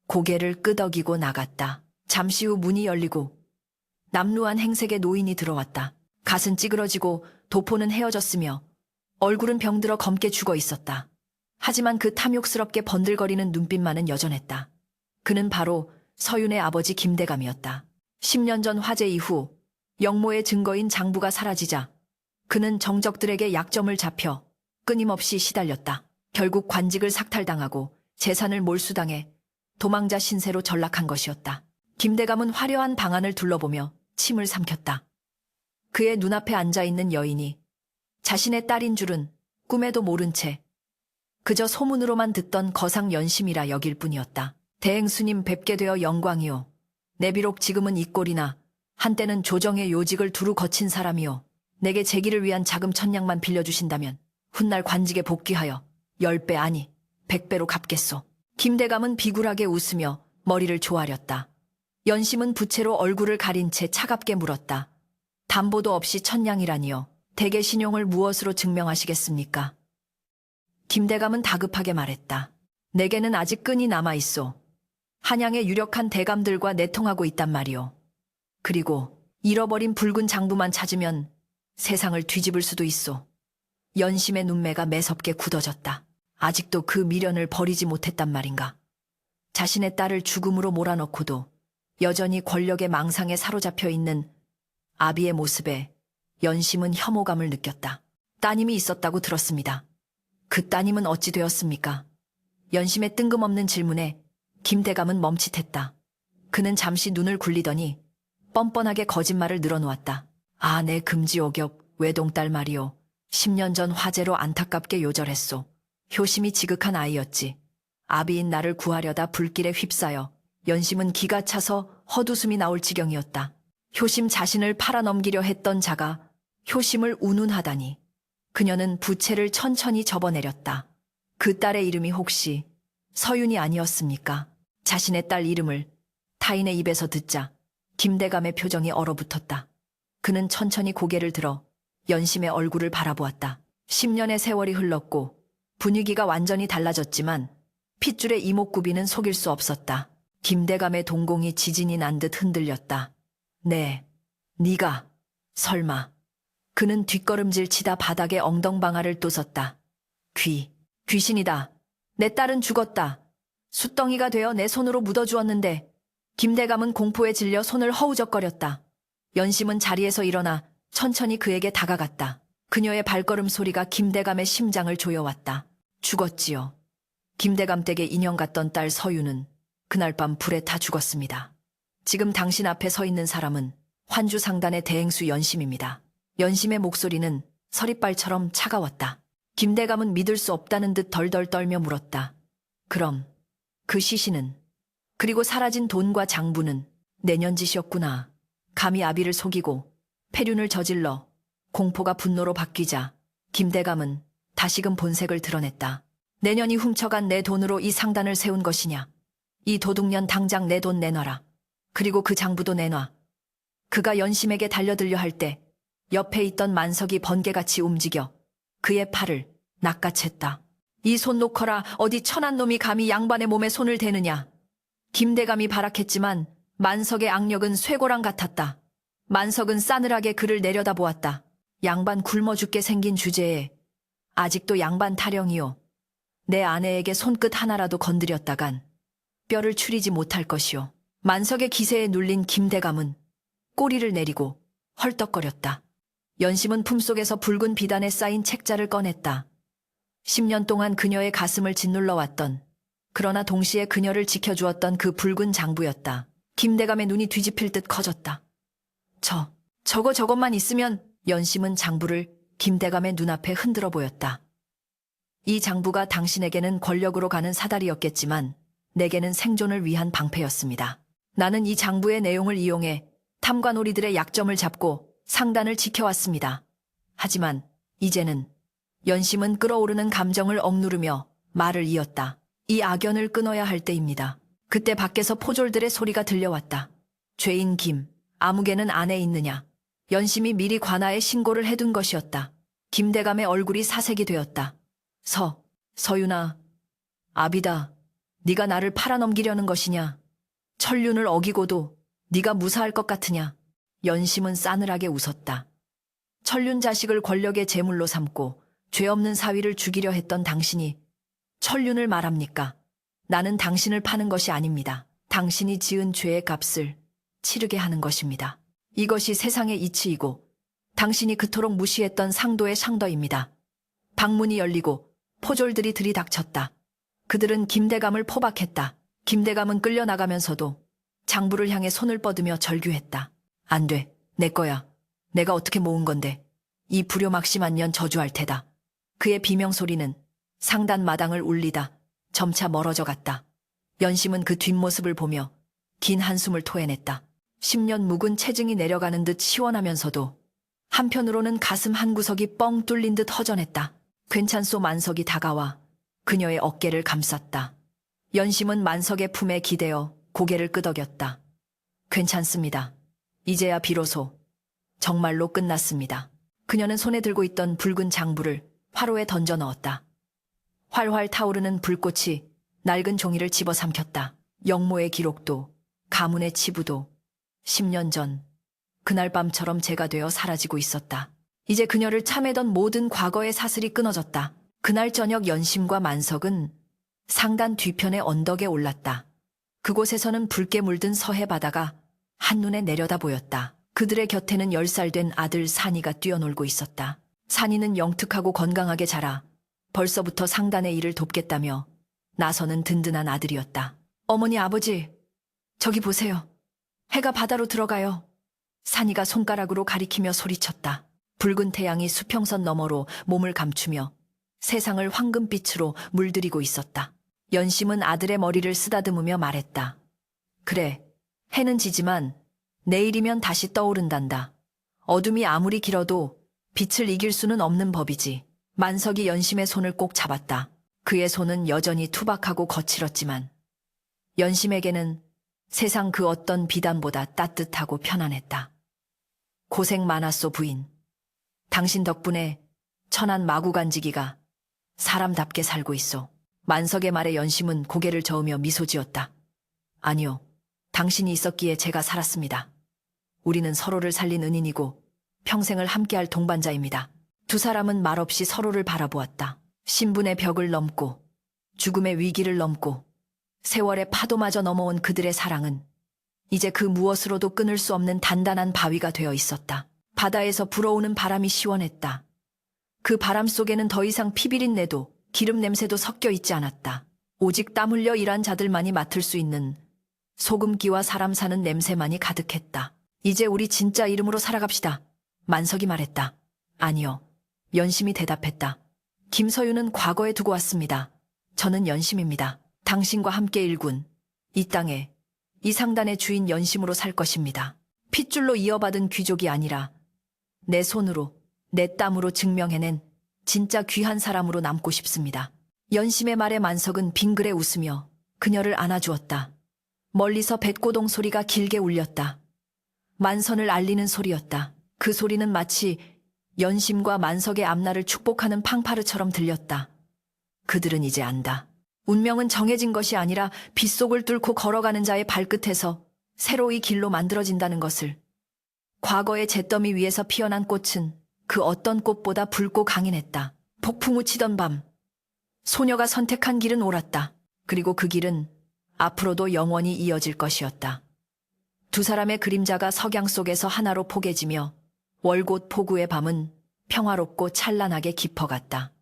고개를 끄덕이고 나갔다. 잠시 후 문이 열리고 남루한 행색의 노인이 들어왔다. 갓은 찌그러지고 도포는 헤어졌으며 얼굴은 병들어 검게 죽어 있었다. 하지만 그 탐욕스럽게 번들거리는 눈빛만은 여전했다. 그는 바로 서윤의 아버지 김대감이었다. 10년 전 화재 이후 영모의 증거인 장부가 사라지자 그는 정적들에게 약점을 잡혀 끊임없이 시달렸다. 결국 관직을 삭탈당하고 재산을 몰수당해 도망자 신세로 전락한 것이었다. 김대감은 화려한 방안을 둘러보며 침을 삼켰다. 그의 눈앞에 앉아있는 여인이 자신의 딸인 줄은 꿈에도 모른 채 그저 소문으로만 듣던 거상 연심이라 여길 뿐이었다. 대행수님 뵙게 되어 영광이요. 내 비록 지금은 이 꼴이나 한때는 조정의 요직을 두루 거친 사람이요. 내게 재기를 위한 자금 1,000냥만 빌려주신다면 훗날 관직에 복귀하여 10배 아니 100배로 갚겠소. 김대감은 비굴하게 웃으며 머리를 조아렸다. 연심은 부채로 얼굴을 가린 채 차갑게 물었다. 담보도 없이 1,000냥이라니요. 대개 신용을 무엇으로 증명하시겠습니까? 김대감은 다급하게 말했다. 내게는 아직 끈이 남아있소. 한양의 유력한 대감들과 내통하고 있단 말이오. 그리고 잃어버린 붉은 장부만 찾으면 세상을 뒤집을 수도 있소. 연심의 눈매가 매섭게 굳어졌다. 아직도 그 미련을 버리지 못했단 말인가. 자신의 딸을 죽음으로 몰아넣고도 여전히 권력의 망상에 사로잡혀 있는 아비의 모습에 연심은 혐오감을 느꼈다. 따님이 있었다고 들었습니다. 그 따님은 어찌 되었습니까? 연심의 뜬금없는 질문에 김대감은 멈칫했다. 그는 잠시 눈을 굴리더니 뻔뻔하게 거짓말을 늘어놓았다. 아, 내 금지오겹 외동딸 말이오. 10년 전 화재로 안타깝게 요절했소. 효심이 지극한 아이였지. 아비인 나를 구하려다 불길에 휩싸여 연심은 기가 차서 헛웃음이 나올 지경이었다. 효심 자신을 팔아넘기려 했던 자가 효심을 운운하다니. 그녀는 부채를 천천히 접어내렸다. 그 딸의 이름이 혹시 서윤이 아니었습니까? 자신의 딸 이름을 타인의 입에서 듣자 김대감의 표정이 얼어붙었다. 그는 천천히 고개를 들어 연심의 얼굴을 바라보았다. 10년의 세월이 흘렀고 분위기가 완전히 달라졌지만 핏줄의 이목구비는 속일 수 없었다. 김대감의 동공이 지진이 난 듯 흔들렸다. 네, 네가 설마. 그는 뒷걸음질 치다 바닥에 엉덩방아를 또 섰다. 귀신이다. 내 딸은 죽었다. 숫덩이가 되어 내 손으로 묻어주었는데 김대감은 공포에 질려 손을 허우적거렸다. 연심은 자리에서 일어나 천천히 그에게 다가갔다. 그녀의 발걸음 소리가 김대감의 심장을 조여왔다. 죽었지요. 김대감 댁의 인형 같던 딸 서유는 그날 밤 불에 타 죽었습니다. 지금 당신 앞에 서 있는 사람은 환주상단의 대행수 연심입니다. 연심의 목소리는 서리발처럼 차가웠다. 김대감은 믿을 수 없다는 듯 덜덜 떨며 물었다. 그럼 그 시신은? 그리고 사라진 돈과 장부는 내년 짓이었구나. 감히 아비를 속이고 폐륜을 저질러 공포가 분노로 바뀌자 김대감은 다시금 본색을 드러냈다. 내년이 훔쳐간 내 돈으로 이 상단을 세운 것이냐. 이 도둑년 당장 내 돈 내놔라. 그리고 그 장부도 내놔. 그가 연심에게 달려들려 할 때 옆에 있던 만석이 번개같이 움직여 그의 팔을 낚아챘다. 이 손 놓거라. 어디 천한 놈이 감히 양반의 몸에 손을 대느냐. 김대감이 발악했지만 만석의 악력은 쇠고랑 같았다. 만석은 싸늘하게 그를 내려다보았다. 양반 굶어 죽게 생긴 주제에 아직도 양반 타령이요. 내 아내에게 손끝 하나라도 건드렸다간 뼈를 추리지 못할 것이요. 만석의 기세에 눌린 김대감은 꼬리를 내리고 헐떡거렸다. 연심은 품속에서 붉은 비단에 쌓인 책자를 꺼냈다. 10년 동안 그녀의 가슴을 짓눌러왔던, 그러나 동시에 그녀를 지켜주었던 그 붉은 장부였다. 김대감의 눈이 뒤집힐 듯 커졌다. 저것만 있으면. 연심은 장부를 김대감의 눈앞에 흔들어 보였다. 이 장부가 당신에게는 권력으로 가는 사다리였겠지만 내게는 생존을 위한 방패였습니다. 나는 이 장부의 내용을 이용해 탐관오리들의 약점을 잡고 상단을 지켜왔습니다. 하지만 이제는. 연심은 끓어오르는 감정을 억누르며 말을 이었다. 이 악연을 끊어야 할 때입니다. 그때 밖에서 포졸들의 소리가 들려왔다. 죄인 김, 아무개는 안에 있느냐. 연심이 미리 관아에 신고를 해둔 것이었다. 김대감의 얼굴이 사색이 되었다. 서윤아, 아비다. 네가 나를 팔아넘기려는 것이냐? 천륜을 어기고도 네가 무사할 것 같으냐? 연심은 싸늘하게 웃었다. 천륜 자식을 권력의 제물로 삼고 죄 없는 사위를 죽이려 했던 당신이 천륜을 말합니까? 나는 당신을 파는 것이 아닙니다. 당신이 지은 죄의 값을 치르게 하는 것입니다. 이것이 세상의 이치이고 당신이 그토록 무시했던 상도의 상더입니다. 방문이 열리고 포졸들이 들이닥쳤다. 그들은 김대감을 포박했다. 김대감은 끌려나가면서도 장부를 향해 손을 뻗으며 절규했다. 안 돼. 내 거야. 내가 어떻게 모은 건데. 이 불효막심한 년 저주할 테다. 그의 비명소리는 상단 마당을 울리다 점차 멀어져 갔다. 연심은 그 뒷모습을 보며 긴 한숨을 토해냈다. 10년 묵은 체증이 내려가는 듯 시원하면서도 한편으로는 가슴 한구석이 뻥 뚫린 듯 허전했다. 괜찮소. 만석이 다가와 그녀의 어깨를 감쌌다. 연심은 만석의 품에 기대어 고개를 끄덕였다. 괜찮습니다. 이제야 비로소 정말로 끝났습니다. 그녀는 손에 들고 있던 붉은 장부를 화로에 던져 넣었다. 활활 타오르는 불꽃이 낡은 종이를 집어삼켰다. 영모의 기록도 가문의 치부도 10년 전 그날 밤처럼 재가 되어 사라지고 있었다. 이제 그녀를 참애던 모든 과거의 사슬이 끊어졌다. 그날 저녁 연심과 만석은 상단 뒤편의 언덕에 올랐다. 그곳에서는 붉게 물든 서해 바다가 한눈에 내려다 보였다. 그들의 곁에는 10살 된 아들 산이가 뛰어놀고 있었다. 산이는 영특하고 건강하게 자라 벌써부터 상단의 일을 돕겠다며 나서는 든든한 아들이었다. 어머니, 아버지, 저기 보세요. 해가 바다로 들어가요. 산이가 손가락으로 가리키며 소리쳤다. 붉은 태양이 수평선 너머로 몸을 감추며 세상을 황금빛으로 물들이고 있었다. 연심은 아들의 머리를 쓰다듬으며 말했다. 그래, 해는 지지만 내일이면 다시 떠오른단다. 어둠이 아무리 길어도 빛을 이길 수는 없는 법이지. 만석이 연심의 손을 꼭 잡았다. 그의 손은 여전히 투박하고 거칠었지만 연심에게는 세상 그 어떤 비단보다 따뜻하고 편안했다. 고생 많았소, 부인. 당신 덕분에 천안 마구간지기가 사람답게 살고 있소. 만석의 말에 연심은 고개를 저으며 미소 지었다. 아니요, 당신이 있었기에 제가 살았습니다. 우리는 서로를 살린 은인이고 평생을 함께할 동반자입니다. 두 사람은 말없이 서로를 바라보았다. 신분의 벽을 넘고 죽음의 위기를 넘고 세월의 파도마저 넘어온 그들의 사랑은 이제 그 무엇으로도 끊을 수 없는 단단한 바위가 되어 있었다. 바다에서 불어오는 바람이 시원했다. 그 바람 속에는 더 이상 피비린내도 기름 냄새도 섞여 있지 않았다. 오직 땀 흘려 일한 자들만이 맡을 수 있는 소금기와 사람 사는 냄새만이 가득했다. 이제 우리 진짜 이름으로 살아갑시다. 만석이 말했다. 아니요. 연심이 대답했다. 김서윤은 과거에 두고 왔습니다. 저는 연심입니다. 당신과 함께 일군 이 땅에 이 상단의 주인 연심으로 살 것입니다. 핏줄로 이어받은 귀족이 아니라 내 손으로 내 땀으로 증명해낸 진짜 귀한 사람으로 남고 싶습니다. 연심의 말에 만석은 빙그레 웃으며 그녀를 안아주었다. 멀리서 뱃고동 소리가 길게 울렸다. 만선을 알리는 소리였다. 그 소리는 마치 연심과 만석의 앞날을 축복하는 팡파르처럼 들렸다. 그들은 이제 안다. 운명은 정해진 것이 아니라 빗속을 뚫고 걸어가는 자의 발끝에서 새로이 길로 만들어진다는 것을. 과거의 잿더미 위에서 피어난 꽃은 그 어떤 꽃보다 붉고 강인했다. 폭풍우 치던 밤, 소녀가 선택한 길은 옳았다. 그리고 그 길은 앞으로도 영원히 이어질 것이었다. 두 사람의 그림자가 석양 속에서 하나로 포개지며 월곶 포구의 밤은 평화롭고 찬란하게 깊어갔다.